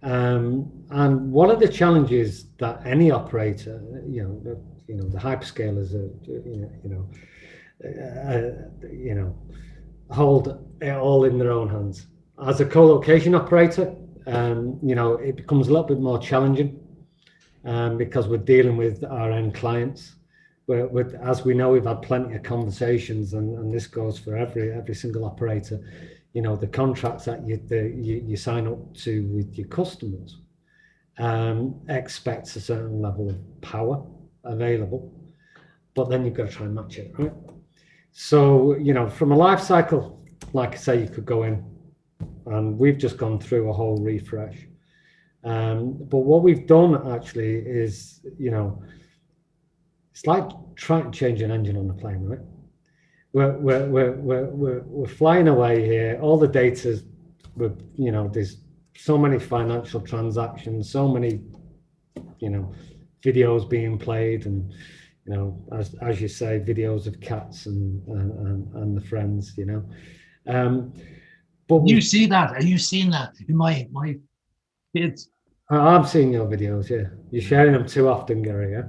And one of the challenges that any operator, the hyperscalers, hold it all in their own hands. As a co-location operator, it becomes a little bit more challenging because we're dealing with our end clients. As we know, we've had plenty of conversations, and this goes for every single operator. The contracts that you sign up to with your customers expects a certain level of power available, but then you've got to try and match it, right? So, from a life cycle, like I say, you could go in, and we've just gone through a whole refresh. But what we've done actually is, it's like trying to change an engine on a plane, right? We're flying away here. All the data's, there's so many financial transactions, so many, videos being played, and you know, as you say, videos of cats and the friends, you know. But you see that? Are you seeing that in my kids? I'm seeing your videos. Yeah, you're sharing them too often, Gary. Yeah.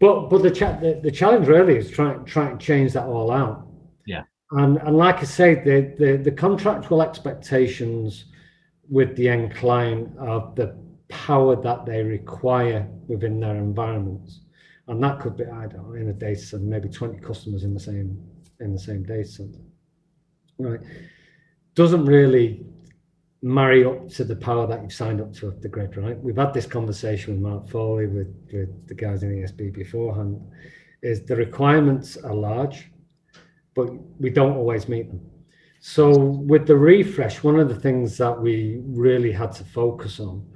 But the challenge really is trying to change that all out. Yeah. And like I say, the contractual expectations with the end client of the power that they require within their environments, and that could be, I don't know, in a data center, maybe 20 customers in the same data center, right? Doesn't really marry up to the power that you've signed up to the grid, right? We've had this conversation with Mark Foley, with the guys in ESB beforehand, is the requirements are large, but we don't always meet them. So with the refresh, one of the things that we really had to focus on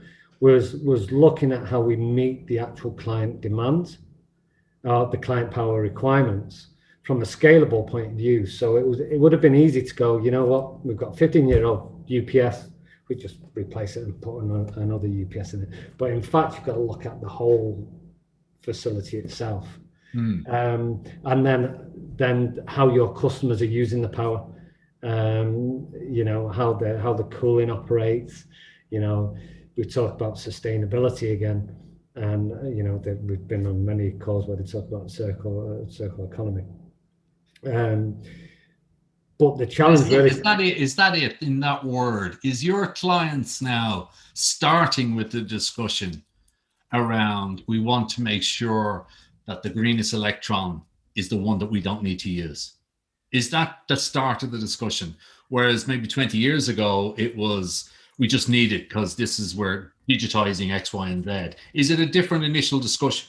was looking at how we meet the actual client demands, the client power requirements from a scalable point of view. So it would have been easy to go, you know what, we've got 15-year-old UPS, we just replace it and put another UPS in it. But in fact, you've got to look at the whole facility itself. And then how your customers are using the power, you know, how the cooling operates. You know, we talked about sustainability again, and you know, we've been on many calls where they talk about circular economy. But the challenge really is that it in that word? Is your clients now starting with the discussion around, we want to make sure that the greenest electron is the one that we don't need to use? Is that the start of the discussion? Whereas maybe 20 years ago, it was, we just need it because this is where digitizing X, Y, and Z. Is it a different initial discussion?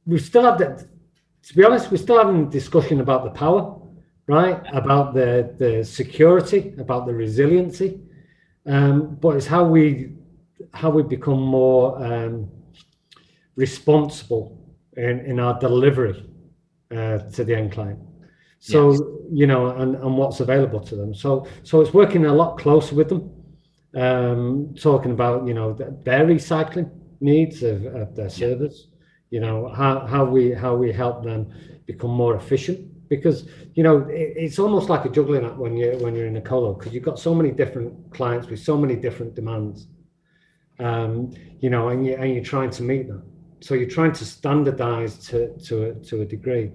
We still have that. To be honest, we're still having a discussion about the power, right? About the security, about the resiliency. But it's how we become more responsible in our delivery to the end client. So, yes, you know, and what's available to them. So it's working a lot closer with them, talking about, you know, their recycling needs of their servers. You know, how we help them become more efficient, because you know it's almost like a juggling act when you're in a colo, because you've got so many different clients with so many different demands, you know, and you're trying to meet them. So you're trying to standardize to a degree.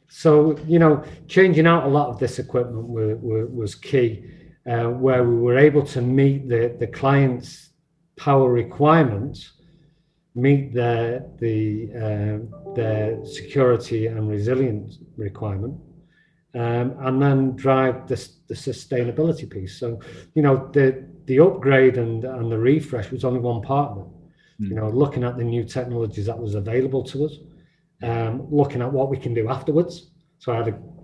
So you know, changing out a lot of this equipment was key, where we were able to meet the client's power requirements, meet their security and resilience requirement, and then drive the sustainability piece. So, you know, the upgrade and the refresh was only one part of it. You know, looking at the new technologies that was available to us, looking at what we can do afterwards. So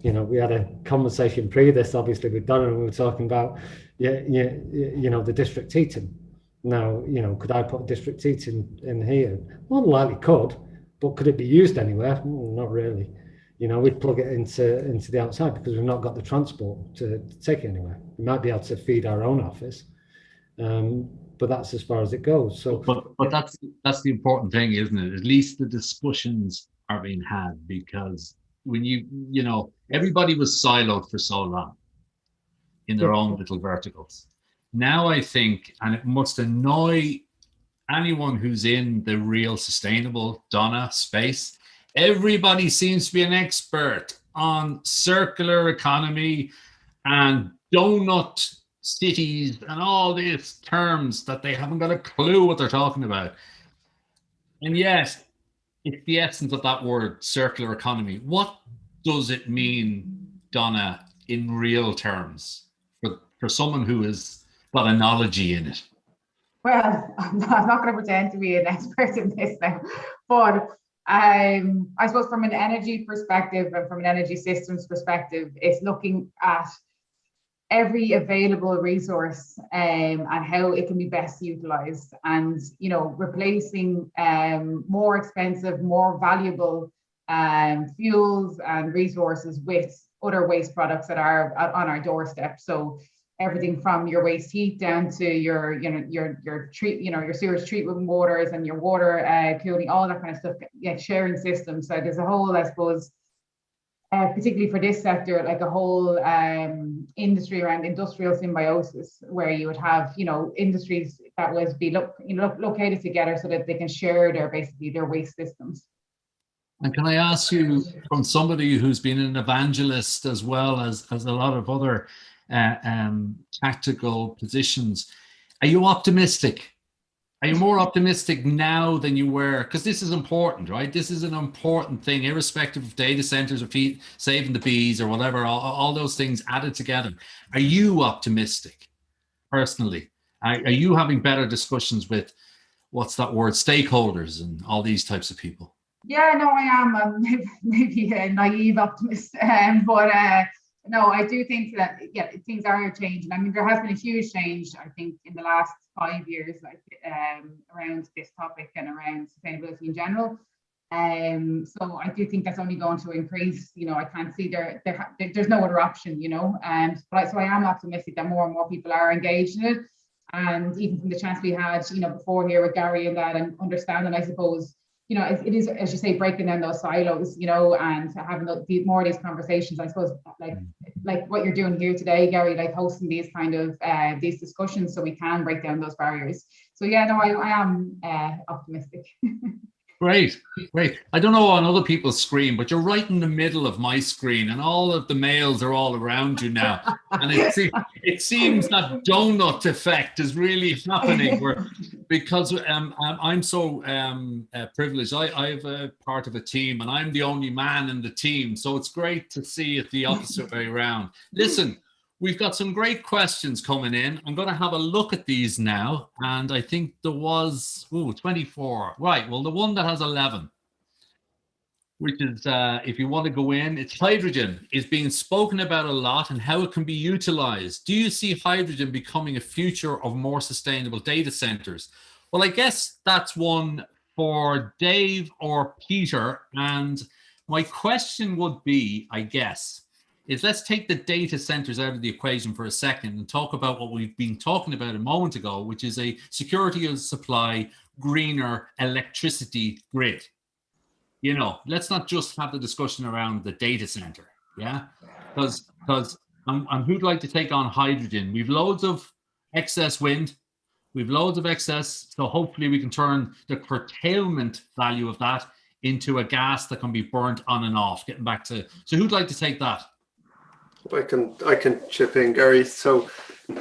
we had a conversation pre this, obviously, with Donna, and we were talking about, you know, the district heating. Now, you know, could I put district heating in here? Well, likely could, but could it be used anywhere? Not really. You know, we'd plug it into the outside because we've not got the transport to take it anywhere. We might be able to feed our own office, but that's as far as it goes. So, but that's the important thing, isn't it? At least the discussions are being had, because when you know, everybody was siloed for so long in their own little verticals. Now I think, and it must annoy anyone who's in the real sustainable Donna space, everybody seems to be an expert on circular economy and donut cities and all these terms that they haven't got a clue what they're talking about. And yes, it's the essence of that word, circular economy. What does it mean, Donna, in real terms for someone who is got a knowledge in it? Well, I'm not going to pretend to be an expert in this now, but I suppose from an energy perspective and from an energy systems perspective, it's looking at every available resource and how it can be best utilized, and you know, replacing more expensive, more valuable fuels and resources with other waste products that are on our doorstep. So everything from your waste heat down to your your sewage treatment waters and your water cooling, all that kind of stuff. Yeah, sharing systems. So there's a whole, I suppose, particularly for this sector, like a whole industry around industrial symbiosis, where you would have, industries that would be located together so that they can share their waste systems. And can I ask you, from somebody who's been an evangelist as well as a lot of other tactical positions, are you optimistic? Are you more optimistic now than you were? Because this is important, right? This is an important thing, irrespective of data centers or saving the bees or whatever, all those things added together. Are you optimistic personally? Are you having better discussions with, what's that word, stakeholders and all these types of people? Yeah, no, I am maybe a naive optimist, but no, I do think that, yeah, things are changing. I mean, there has been a huge change, I think, in the last 5 years, around this topic and around sustainability in general. So I do think that's only going to increase. I can't see there's no other option, but so I am optimistic that more and more people are engaged in it. And even from the chance we had, before here with Gary and that, and understanding, I suppose, it is, as you say, breaking down those silos, and having more of these conversations, I suppose, like what you're doing here today, Gary, like hosting these kind of these discussions so we can break down those barriers. So yeah, no, I am optimistic. Great. I don't know on other people's screen, but you're right in the middle of my screen, and all of the males are all around you now. And it seems that donut effect is really happening, because I'm so privileged. I'm a part of a team, and I'm the only man in the team. So it's great to see it the opposite way around. Listen, we've got some great questions coming in. I'm going to have a look at these now. And I think there was 24. Right. Well, the one that has 11, which is, if you want to go in, it's hydrogen is being spoken about a lot and how it can be utilized. Do you see hydrogen becoming a future of more sustainable data centers? Well, I guess that's one for Dave or Peter. And my question would be, I guess, is let's take the data centers out of the equation for a second and talk about what we've been talking about a moment ago, which is a security of supply, greener electricity grid. Let's not just have the discussion around the data center, yeah? Because who'd like to take on hydrogen? We've loads of excess wind, we've loads of excess, so hopefully we can turn the curtailment value of that into a gas that can be burnt on and off. Getting back to, so who'd like to take that? I can chip in, Gary. So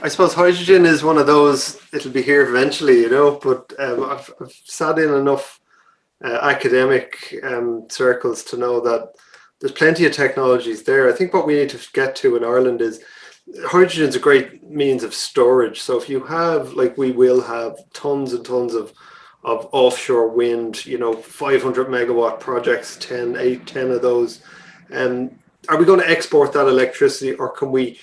I suppose hydrogen is one of those, it'll be here eventually, but I've sat in enough academic circles to know that there's plenty of technologies there. I think what we need to get to in Ireland is hydrogen is a great means of storage. So if you have, like we will have, tons and tons of offshore wind, 500 megawatt projects, 10 of those, are we going to export that electricity, or can we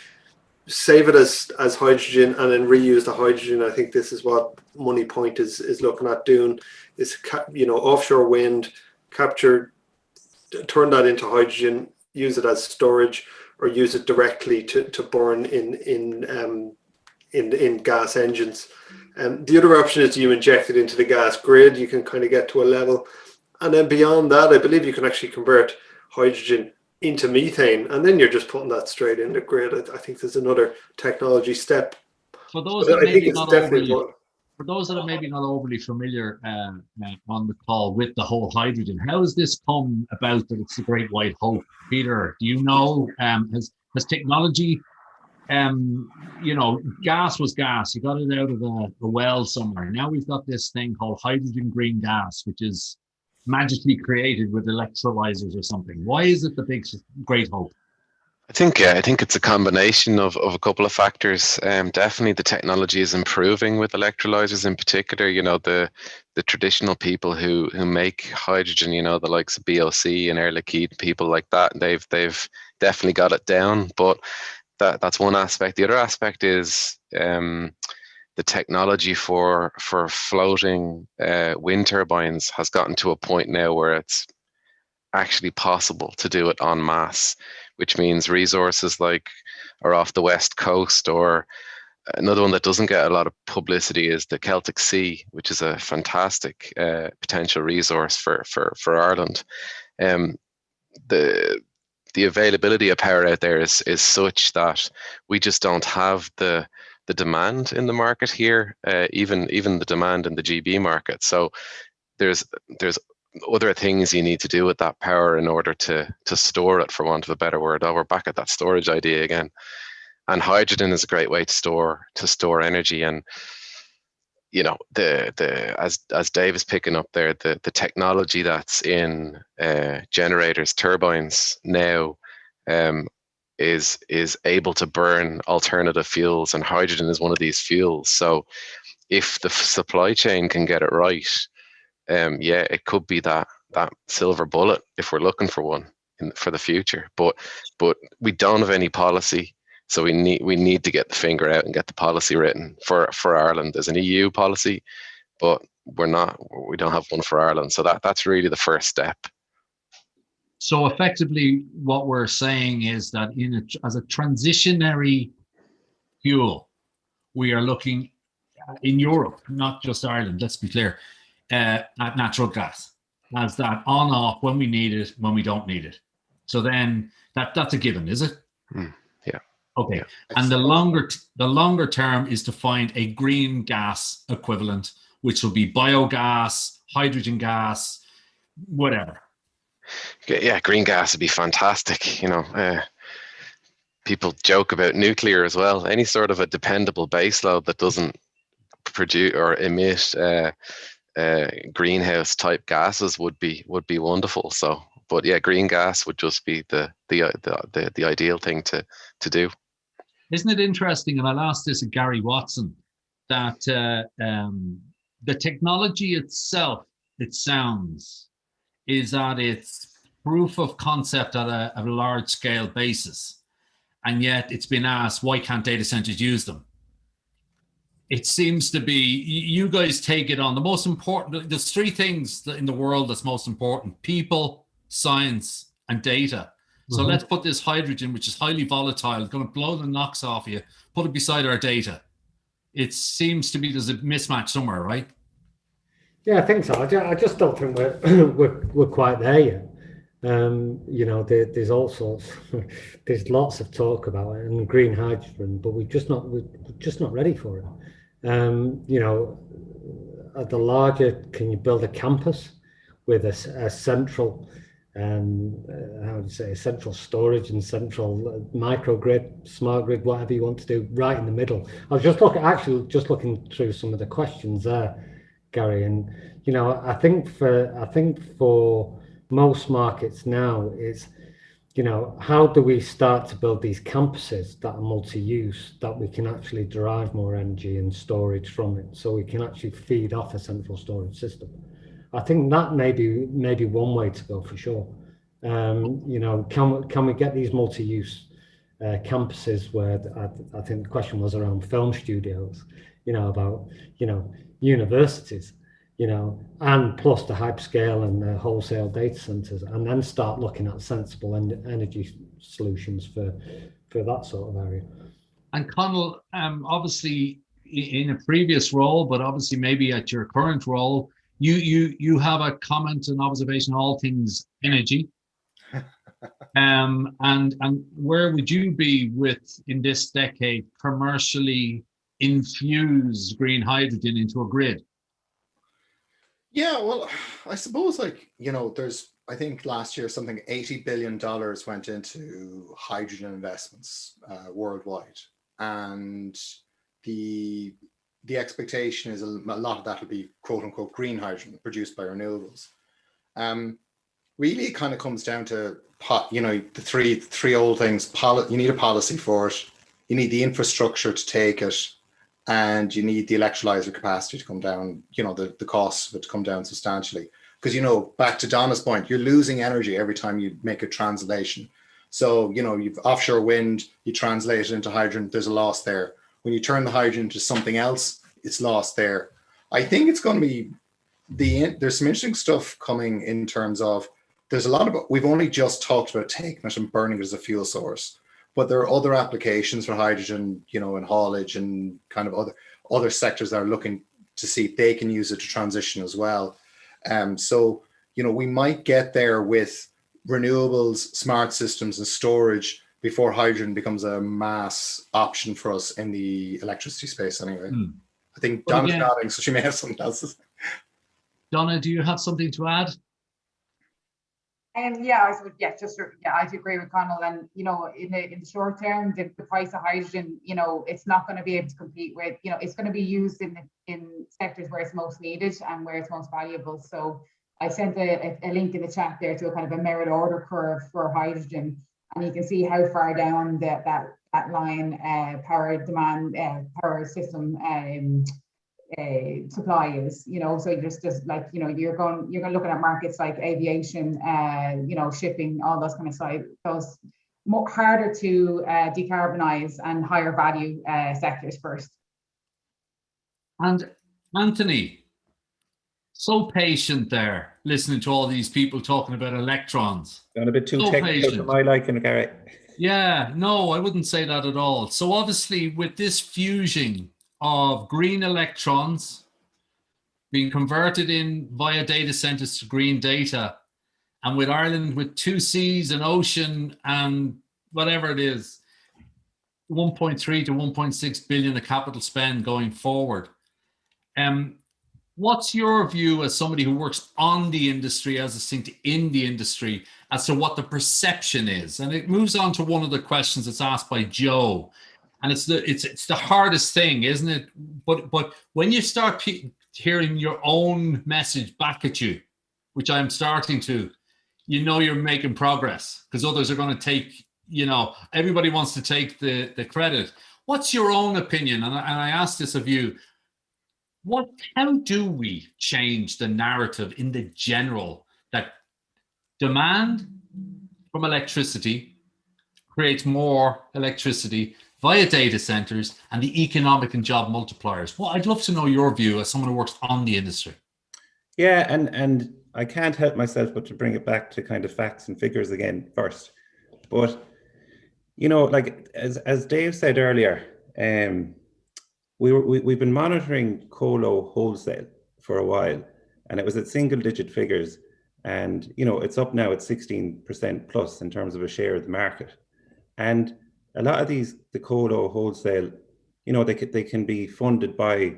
save it as hydrogen and then reuse the hydrogen? I think this is what Money Point is looking at doing, is offshore wind, capture, turn that into hydrogen, use it as storage, or use it directly to burn in gas engines. The other option is you inject it into the gas grid. You can kind of get to a level, and then beyond that, I believe you can actually convert hydrogen into methane, and then you're just putting that straight in the grid. I think there's another technology step. For those that are maybe not overly familiar on the call with the whole hydrogen, how has this come about that it's the Great White Hope? Peter, do you know, has technology, gas was gas, you got it out of a well somewhere. Now we've got this thing called hydrogen green gas, which is magically created with electrolyzers or something. Why is it the Great Hope? I think it's a combination of a couple of factors. Definitely the technology is improving with electrolyzers in particular. The traditional people who make hydrogen, the likes of BOC and Air Liquide, people like that, they've definitely got it down. But that's one aspect. The other aspect is the technology for floating wind turbines has gotten to a point now where it's actually possible to do it en masse. which means resources like are off the west coast. Or another one that doesn't get a lot of publicity is the Celtic Sea, which is a fantastic potential resource for Ireland. The availability of power out there is such that we just don't have the demand in the market here, even the demand in the GB market. So there's other things you need to do with that power in order to store it, for want of a better word. Oh, we're back at that storage idea again. And hydrogen is a great way to store energy. And you know, as Dave is picking up there, the technology that's in generators, turbines now, is able to burn alternative fuels, and hydrogen is one of these fuels. So if the supply chain can get it right, yeah, it could be that silver bullet if we're looking for one for the future. But we don't have any policy. So we need to get the finger out and get the policy written for Ireland. There's an EU policy, but we don't have one for Ireland. So that's really the first step. So effectively, what we're saying is that as a transitionary fuel, we are looking in Europe, not just Ireland, let's be clear, at natural gas as that on-off when we need it, when we don't need it. So then that's a given, is it? Yeah. Okay. And the longer term is to find a green gas equivalent, which will be biogas, hydrogen gas, whatever. Yeah, green gas would be fantastic. You know, people joke about nuclear as well. Any sort of a dependable baseload that doesn't produce or emit greenhouse type gases would be wonderful. So, but yeah, green gas would just be the ideal thing to do. Isn't it interesting? And I'll ask this of Gary Watson, that the technology itself, it sounds, is that it's proof of concept at a large scale basis. And yet it's been asked, why can't data centers use them? It seems to be, you guys take it on. The most important, there's three things in the world that's most important: people, science, and data. So let's put this hydrogen, which is highly volatile, going to blow the knocks off you, put it beside our data. It seems to be there's a mismatch somewhere, right? Yeah, I think so. I just don't think we're quite there yet. You know, there's all sorts. There's lots of talk about it and green hydrogen, but we're just not ready for it. You know, at the larger, can you build a campus with a central, how would you say, central storage and central microgrid, smart grid, whatever you want to do, right in the middle? I was just looking through some of the questions there, Gary, and you know, I think for most markets now, it's, you know, how do we start to build these campuses that are multi-use, that we can actually derive more energy and storage from it, so we can actually feed off a central storage system. I think that may be one way to go for sure. You know, can we get these multi-use campuses where I think the question was around film studios, you know, about, you know, universities, you know, and plus the hyperscale and the wholesale data centers, and then start looking at sensible energy solutions for that sort of area. And Conall, obviously in a previous role, but obviously maybe at your current role, you have a comment and observation on all things energy. And where would you be in this decade commercially infuse green hydrogen into a grid? Yeah, well, I suppose, like, you know, I think last year something $80 billion went into hydrogen investments worldwide, and the expectation is a lot of that will be quote unquote green hydrogen produced by renewables. Really, it kind of comes down to, you know, the three old things. You need a policy for it, you need the infrastructure to take it, and you need the electrolyzer capacity to come down, you know, the cost of it to come down substantially. Because, you know, back to Donna's point, you're losing energy every time you make a translation. So, you know, you've offshore wind, you translate it into hydrogen, there's a loss there. When you turn the hydrogen into something else, it's lost there. I think it's going to be, there's some interesting stuff coming in terms of there's a lot of, we've only just talked about taking it and burning it as a fuel source, but there are other applications for hydrogen, you know, in haulage and kind of other sectors that are looking to see if they can use it to transition as well. So, you know, we might get there with renewables, smart systems and storage before hydrogen becomes a mass option for us in the electricity space anyway. I think Donna's nodding, so she may have something else to say. Donna, do you have something to add? I do agree with Conall. And you know, in the short term, the price of hydrogen, you know, it's not going to be able to compete with, you know, it's going to be used in sectors where it's most needed and where it's most valuable. So I sent a link in the chat there to a kind of a merit order curve for hydrogen, and you can see how far down that line power demand, power system supply is, you know. So just like, you know, you're going looking at markets like aviation, you know, shipping, all those kind of side, those harder to decarbonize and higher value sectors first. And Anthony, so patient there, listening to all these people talking about electrons. Gone a bit too technical for my liking, Gary. Yeah, no, I wouldn't say that at all. So obviously with this fusion of green electrons being converted in via data centers to green data, and with Ireland with 2 seas, an ocean, and whatever it is, 1.3 to 1.6 billion of capital spend going forward. What's your view as somebody who works on the industry as distinct in the industry as to what the perception is? And it moves on to one of the questions that's asked by Joe. And it's the hardest thing, isn't it? But when you start hearing your own message back at you, which I'm starting to, you know you're making progress, because others are going to take, you know, everybody wants to take the credit. What's your own opinion? And I ask this of you. How do we change the narrative in the general that demand from electricity creates more electricity via data centers and the economic and job multipliers? Well, I'd love to know your view as someone who works on the industry. Yeah, and I can't help myself but to bring it back to kind of facts and figures again first. But, you know, like as Dave said earlier, we've been monitoring colo wholesale for a while, and it was at single-digit figures, and you know it's up now at 16% plus in terms of a share of the market. And a lot of the colo wholesale, you know, they can be funded by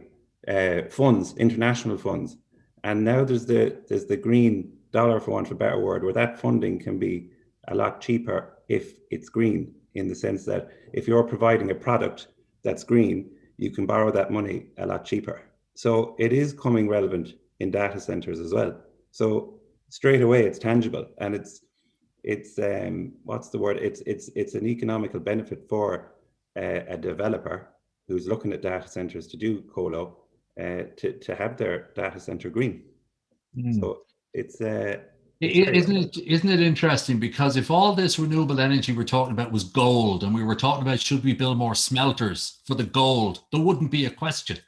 funds, international funds, and now there's the green dollar, for want of a better word, where that funding can be a lot cheaper if it's green, in the sense that if you're providing a product that's green, you can borrow that money a lot cheaper. So it is coming relevant in data centers as well. So straight away it's tangible, and it's what's the word? It's an economical benefit for a developer who's looking at data centers to do colo to have their data center green. So isn't it interesting, because if all this renewable energy we're talking about was gold, and we were talking about should we build more smelters for the gold, there wouldn't be a question,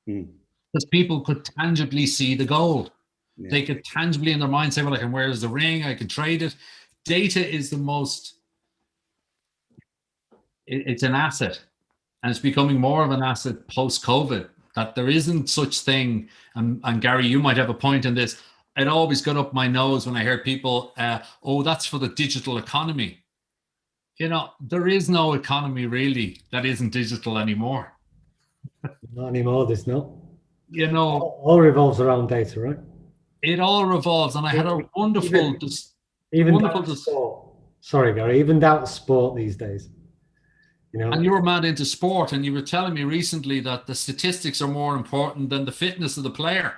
because people could tangibly see the gold. Yeah. They could tangibly in their mind say, well, I can wear the ring, I can trade it. Data is the most, it's an asset, and it's becoming more of an asset post-COVID, that there isn't such thing, and Gary, you might have a point in this. It always got up my nose when I heard people, oh, that's for the digital economy. You know, there is no economy really that isn't digital anymore. Not anymore, there's not. You know, all revolves around data, right? It all revolves, and I had a wonderful, sport. Sorry, Gary, even down to sport these days. You know, and you're mad into sport, and you were telling me recently that the statistics are more important than the fitness of the player.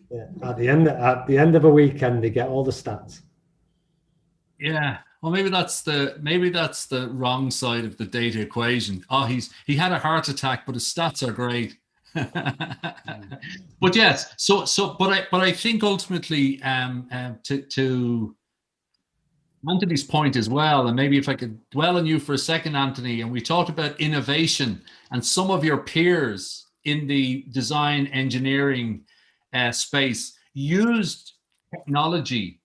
Yeah, at the end of a weekend, they get all the stats. Yeah, well, maybe that's the wrong side of the data equation. Oh, he had a heart attack, but his stats are great. But yes, but I think ultimately, to Anthony's point as well, and maybe if I could dwell on you for a second, Anthony, and we talked about innovation, and some of your peers in the design engineering space used technology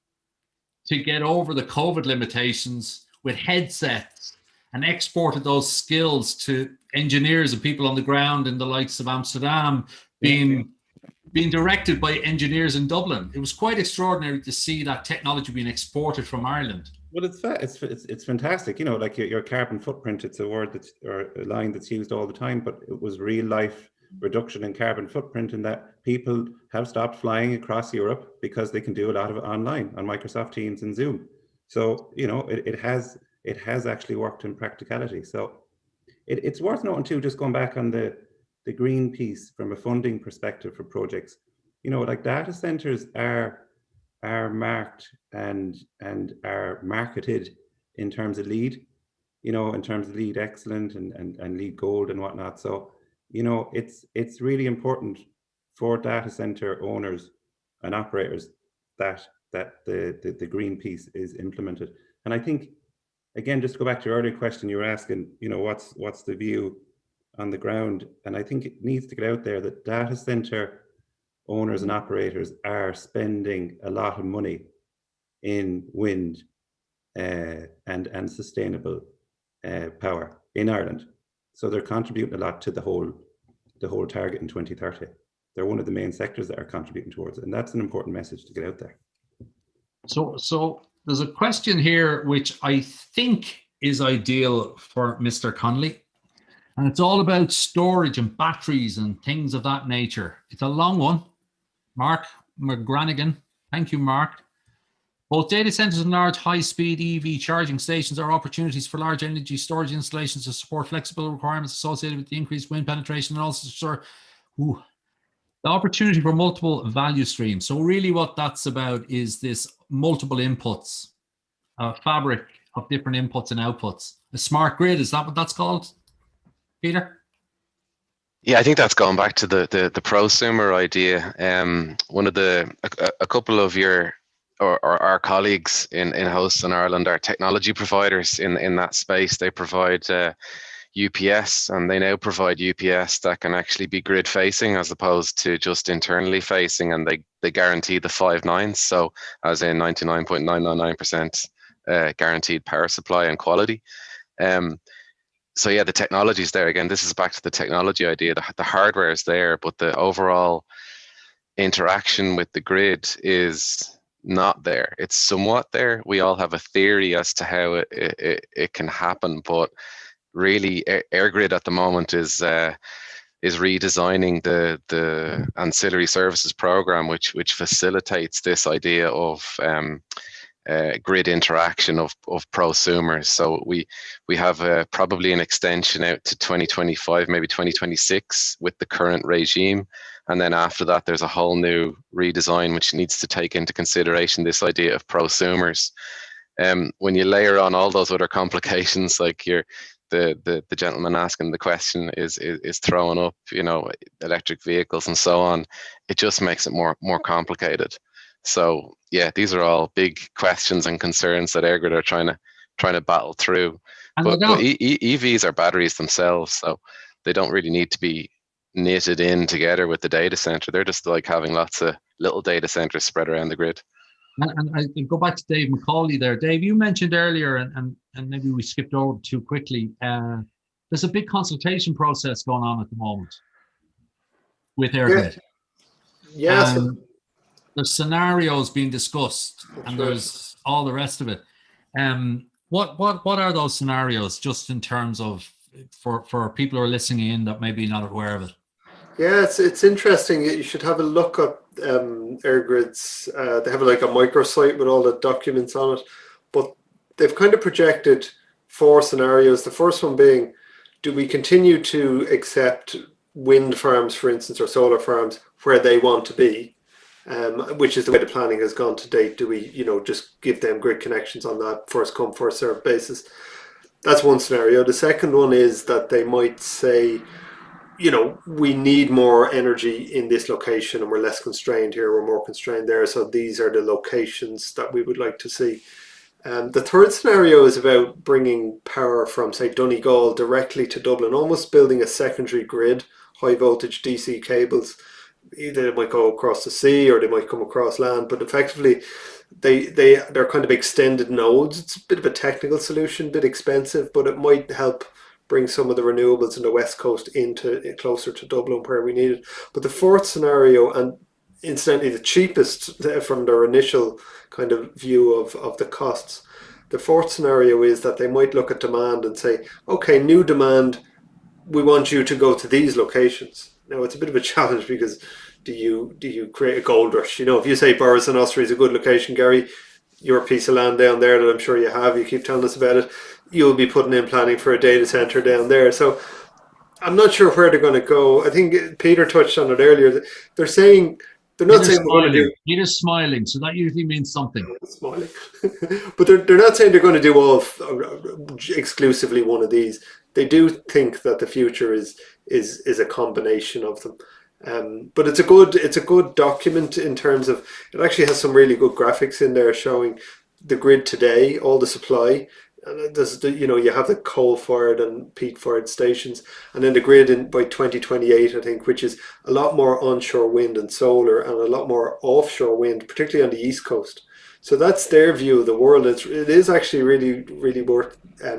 to get over the COVID limitations with headsets and exported those skills to engineers and people on the ground in the likes of Amsterdam, being directed by engineers in Dublin. It was quite extraordinary to see that technology being exported from Ireland. Well, it's fantastic. You know, like your carbon footprint, it's a word or a line that's used all the time, but it was real life reduction in carbon footprint, in that people have stopped flying across Europe because they can do a lot of it online on Microsoft Teams and Zoom. So, you know, it has actually worked in practicality. So it's worth noting too, just going back on the green piece from a funding perspective for projects, you know, like data centers are marked and are marketed in terms of LEED, you know, in terms of LEED Excellent and LEED Gold and whatnot. So, you know, it's really important for data center owners and operators that the green piece is implemented. And I think, again, just to go back to your earlier question, you were asking, you know, what's the view on the ground? And I think it needs to get out there that data center owners and operators are spending a lot of money in wind and sustainable power in Ireland. So they're contributing a lot to the whole target in 2030. They're one of the main sectors that are contributing towards it, and that's an important message to get out there. So there's a question here which I think is ideal for Mr. Conley, and it's all about storage and batteries and things of that nature. It's a long one. Mark McGranigan, thank you, Mark. Both data centers and large high-speed EV charging stations are opportunities for large energy storage installations to support flexible requirements associated with the increased wind penetration, and also the opportunity for multiple value streams. So really what that's about is this multiple inputs, a fabric of different inputs and outputs. A smart grid, is that what that's called, Peter? Yeah, I think that's going back to the prosumer idea. A couple of our colleagues in Hosts in Ireland are technology providers in that space. They provide UPS, and they now provide UPS that can actually be grid facing as opposed to just internally facing, and they guarantee the 5 nines, so as in 99.999% guaranteed power supply and quality. So yeah, the technology is there. Again, this is back to the technology idea. The hardware is there, but the overall interaction with the grid is not there. It's somewhat there. We all have a theory as to how it can happen, but really EirGrid at the moment is redesigning the ancillary services program, which facilitates this idea of grid interaction of prosumers. So we have probably an extension out to 2025, maybe 2026 with the current regime. And then after that, there's a whole new redesign which needs to take into consideration this idea of prosumers. When you layer on all those other complications, like the gentleman asking the question is throwing up, you know, electric vehicles and so on, it just makes it more complicated. So yeah, these are all big questions and concerns that EirGrid are trying to battle through. But EVs are batteries themselves, so they don't really need to be knitted in together with the data center. They're just like having lots of little data centers spread around the grid. And I can go back to Dave McAuley there. Dave, you mentioned earlier, and maybe we skipped over too quickly, there's a big consultation process going on at the moment with EirGrid. Yes. There's scenarios being discussed, and there's all the rest of it. What are those scenarios, just in terms of for people who are listening in that may be not aware of it? Yeah, it's interesting. You should have a look at EirGrid's. They have like a microsite with all the documents on it, but they've kind of projected 4 scenarios. The first one being, do we continue to accept wind farms, for instance, or solar farms where they want to be, which is the way the planning has gone to date? Do we, you know, just give them grid connections on that first come, first served basis? That's one scenario. The second one is that they might say, you know, we need more energy in this location and we're less constrained here, we're more constrained there. So these are the locations that we would like to see. The third scenario is about bringing power from, say, Donegal directly to Dublin, almost building a secondary grid, high voltage DC cables. Either they might go across the sea or they might come across land, but effectively they're kind of extended nodes. It's a bit of a technical solution, a bit expensive, but it might help bring some of the renewables in the West Coast into closer to Dublin where we need it. But the fourth scenario, and incidentally the cheapest from their initial kind of view of the costs, the fourth scenario is that they might look at demand and say, okay, new demand, we want you to go to these locations. Now it's a bit of a challenge because do you create a gold rush? You know, if you say Borris and Ossory is a good location, Gary, your piece of land down there that I'm sure you have, you keep telling us about it, you'll be putting in planning for a data centre down there. So I'm not sure where they're going to go. I think Peter touched on it earlier. They're saying, they're not saying they're going to do... Peter's smiling, so that usually means something. Smiling. But they're not saying they're going to do all exclusively one of these. They do think that the future is a combination of them. But it's a good document in terms of, it actually has some really good graphics in there showing the grid today, all the supply, and there's you have the coal-fired and peat-fired stations, and then the grid by 2028, I think, which is a lot more onshore wind and solar and a lot more offshore wind, particularly on the East Coast. So that's their view of the world. It is actually really, really worth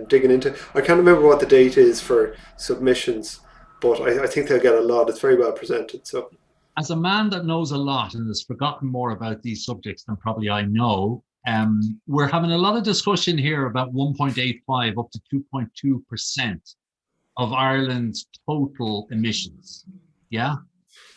digging into. I can't remember what the date is for submissions, but I think they'll get a lot. It's very well presented. So, as a man that knows a lot and has forgotten more about these subjects than probably I know, we're having a lot of discussion here about 1.85 up to 2.2% of Ireland's total emissions. Yeah?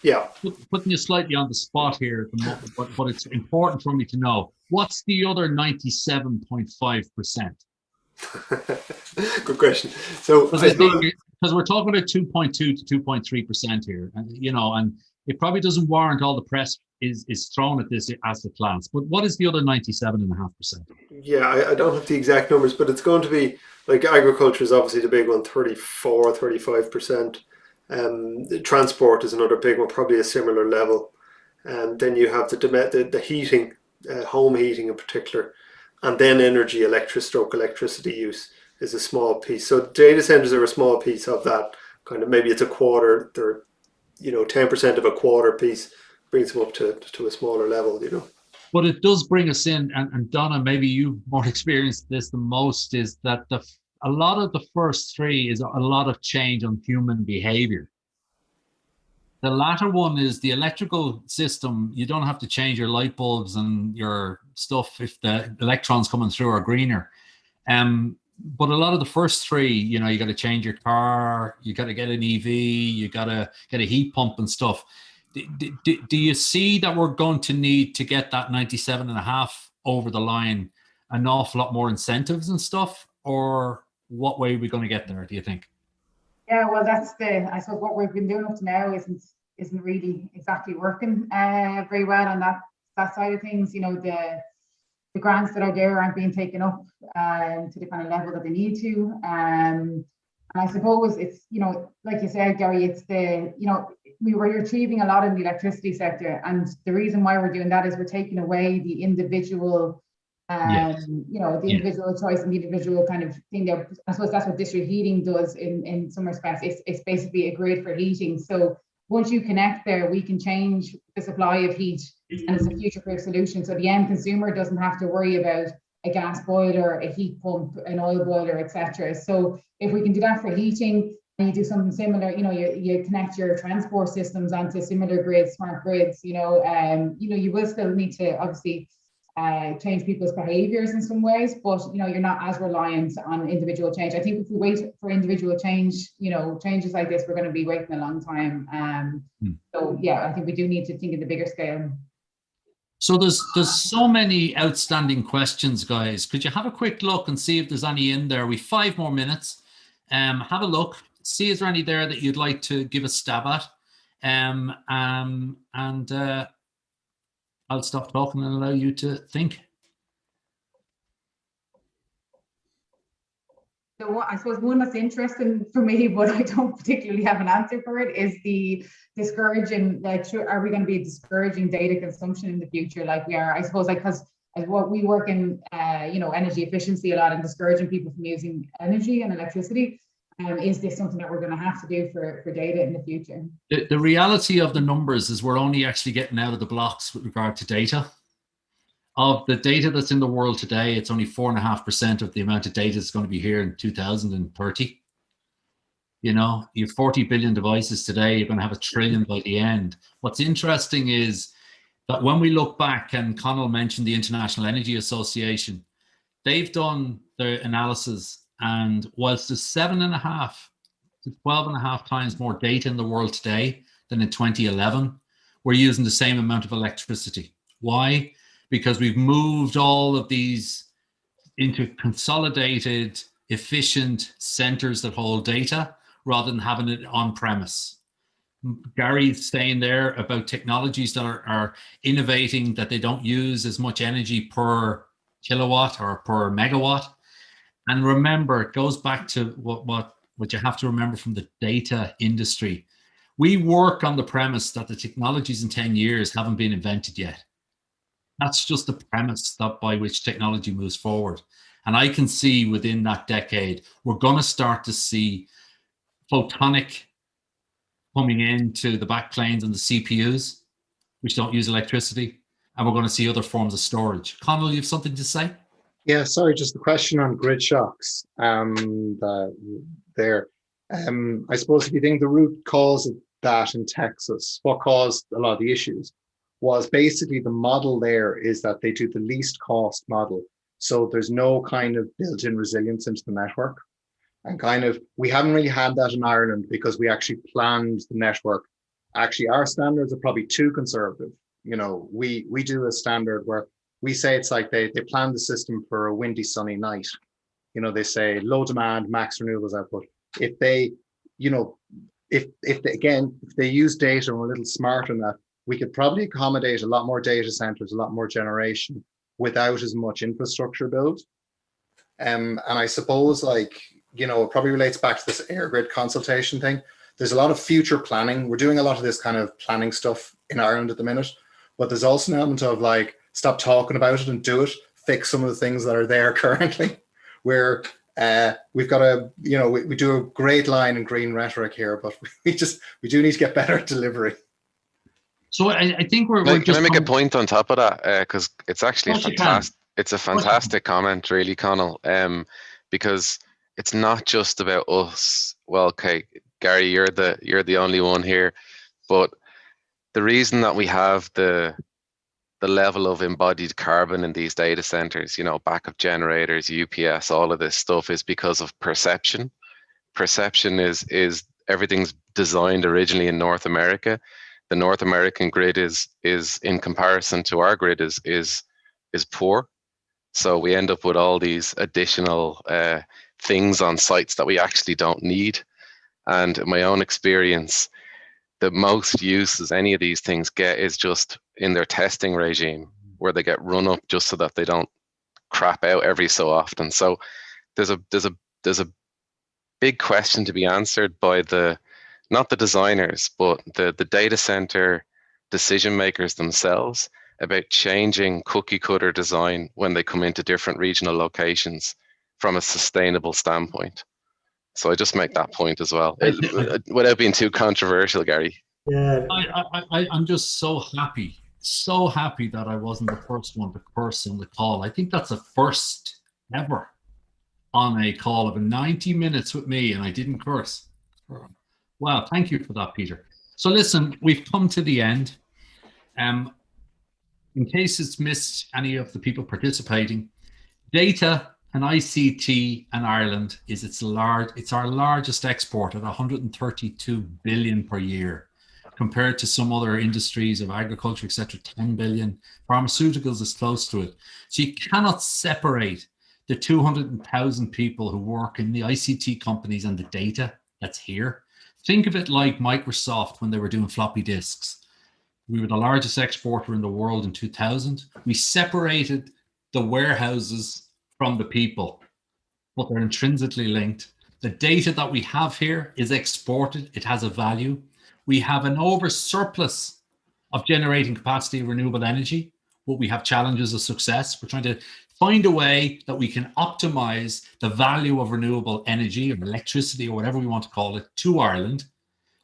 Yeah. Putting you slightly on the spot here at the moment, but it's important for me to know, what's the other 97.5%? Good question. So, because we're talking about 2.2 to 2.3% here, and and it probably doesn't warrant all the press is thrown at this asset class. But what is the other 97.5%? Yeah, I don't have the exact numbers, but it's going to be like agriculture is obviously the big one, 34, 35%. Transport is another big one, probably a similar level. And then you have the heating, home heating in particular, and then energy, electricity use is a small piece. So data centers are a small piece of that. Kind of, maybe it's a quarter. They're 10% of a quarter piece brings them up to a smaller level. But it does bring us in, and Donna, maybe you've more experienced this than most, is that a lot of the first three is a lot of change on human behavior. The latter one is the electrical system. You don't have to change your light bulbs and your stuff if the electrons coming through are greener. But a lot of the first three, you got to change your car, you got to get an EV, you got to get a heat pump and stuff. Do you see that we're going to need to get that 97.5 over the line, an awful lot more incentives and stuff, or what way are we going to get there, do you think? Yeah, well, that's I suppose what we've been doing up to now isn't really exactly working very well on that side of things. The grants that are there aren't being taken up to the kind of level that they need to. And I suppose it's, like you said, Gary, it's we were achieving a lot in the electricity sector. And the reason why we're doing that is we're taking away the individual individual choice and the individual kind of thing there. I suppose that's what district heating does in some respects. It's basically a grid for heating. So once you connect there, we can change the supply of heat, and it's a future-proof solution. So the end consumer doesn't have to worry about a gas boiler, a heat pump, an oil boiler, etc. So if we can do that for heating, and you do something similar, you connect your transport systems onto similar grids, smart grids, you will still need to obviously change people's behaviors in some ways, but you're not as reliant on individual change. I think if we wait for individual change, changes like this, we're going to be waiting a long time. So yeah, I think we do need to think in the bigger scale. So there's so many outstanding questions, guys. Could you have a quick look and see if there's any in there? We've 5 more minutes. Have a look, see is there any there that you'd like to give a stab at, and I'll stop talking and allow you to think. So I suppose one that's interesting for me, but I don't particularly have an answer for it, is the discouraging, are we going to be discouraging data consumption in the future like we are? I suppose because as what we work in, energy efficiency a lot and discouraging people from using energy and electricity. Is this something that we're going to have to do for data in the future? The reality of the numbers is we're only actually getting out of the blocks with regard to data. Of the data that's in the world today, it's only 4.5% of the amount of data that's going to be here in 2030. You know, you have 40 billion devices today, you're going to have 1 trillion by the end. What's interesting is that when we look back, and Conall mentioned the International Energy Association, they've done their analysis, and whilst there's 7.5 to 12.5 times more data in the world today than in 2011, we're using the same amount of electricity. Why? Because we've moved all of these into consolidated, efficient centers that hold data rather than having it on premise. Gary's saying there about technologies that are innovating, that they don't use as much energy per kilowatt or per megawatt. And remember, it goes back to what you have to remember from the data industry. We work on the premise that the technologies in 10 years haven't been invented yet. That's just the premise that by which technology moves forward. And I can see within that decade, we're going to start to see photonic coming into the backplanes and the CPUs, which don't use electricity. And we're going to see other forms of storage. Conall, you have something to say? Yeah, sorry, just the question on grid shocks there. I suppose if you think the root cause of that in Texas, what caused a lot of the issues was basically the model there is that they do the least cost model. So there's no kind of built-in resilience into the network. And kind of, we haven't really had that in Ireland because we actually planned the network. Actually, our standards are probably too conservative. You know, we do a standard where we say it's like they plan the system for a windy, sunny night. You know, they say low demand, max renewables output. If they, you know, if they use data and we're a little smarter than that, we could probably accommodate a lot more data centers, a lot more generation without as much infrastructure build. And I suppose, like, you know, it probably relates back to this air grid consultation thing. There's a lot of future planning. We're doing a lot of this kind of planning stuff in Ireland at the minute, but there's also an element of like, stop talking about it and do it, fix some of the things that are there currently, where we've got a, you know, we do a great line in green rhetoric here, but we do need to get better at delivery. So I think we're can just I make a point on top of that? Because it's actually fantastic. It's a fantastic comment, really, Conall. Because it's not just about us. Well, okay, Gary, you're the only one here, but the reason that we have the level of embodied carbon in these data centers, you know, backup generators, UPS, all of this stuff is because of perception. Perception is everything's designed originally in North America. The North American grid is in comparison to our grid is poor. So we end up with all these additional things on sites that we actually don't need. And in my own experience, the most uses any of these things get is just in their testing regime, where they get run up just so that they don't crap out every so often. So there's a big question to be answered by not the designers, but the data center decision makers themselves about changing cookie cutter design when they come into different regional locations from a sustainable standpoint. So I just make that point as well, without being too controversial, Gary. Yeah, I'm just so happy that I wasn't the first one to curse on the call. I think that's a first ever on a call of 90 minutes with me, and I didn't curse. Wow, thank you for that, Peter. So listen, we've come to the end. In case it's missed any of the people participating, data and ICT in Ireland it's our largest export at 132 billion per year, compared to some other industries of agriculture, etc., 10 billion. Pharmaceuticals is close to it. So you cannot separate the 200,000 people who work in the ICT companies and the data that's here. Think of it like Microsoft when they were doing floppy disks. We were the largest exporter in the world in 2000. We separated the warehouses from the people, but they're intrinsically linked. The data that we have here is exported. It has a value. We have an over surplus of generating capacity of renewable energy, but we have challenges of success. We're trying to find a way that we can optimize the value of renewable energy or electricity or whatever we want to call it to Ireland,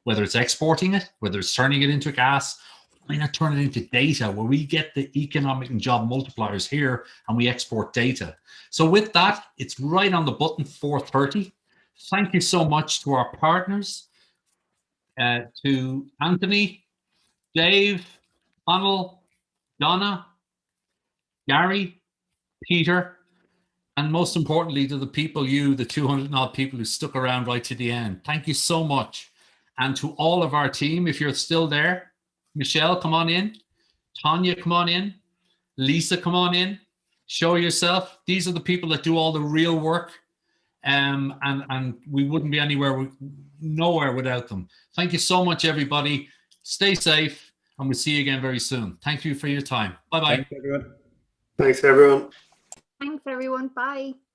whether it's exporting it, whether it's turning it into gas, Why not turn it into data where we get the economic and job multipliers here and we export data? So with that, it's right on the button, 4:30. Thank you so much to our partners, to Anthony, Dave, Conall, Donna, Gary, Peter, and most importantly to the people, the 200 odd people who stuck around right to the end. Thank you so much. And to all of our team, if you're still there, Michelle, come on in. Tanya, come on in. Lisa, come on in. Show yourself. These are the people that do all the real work. And we wouldn't be nowhere without them. Thank you so much, everybody. Stay safe, and we'll see you again very soon. Thank you for your time. Bye-bye. Thanks, everyone. Thanks, everyone. Thanks, everyone. Bye.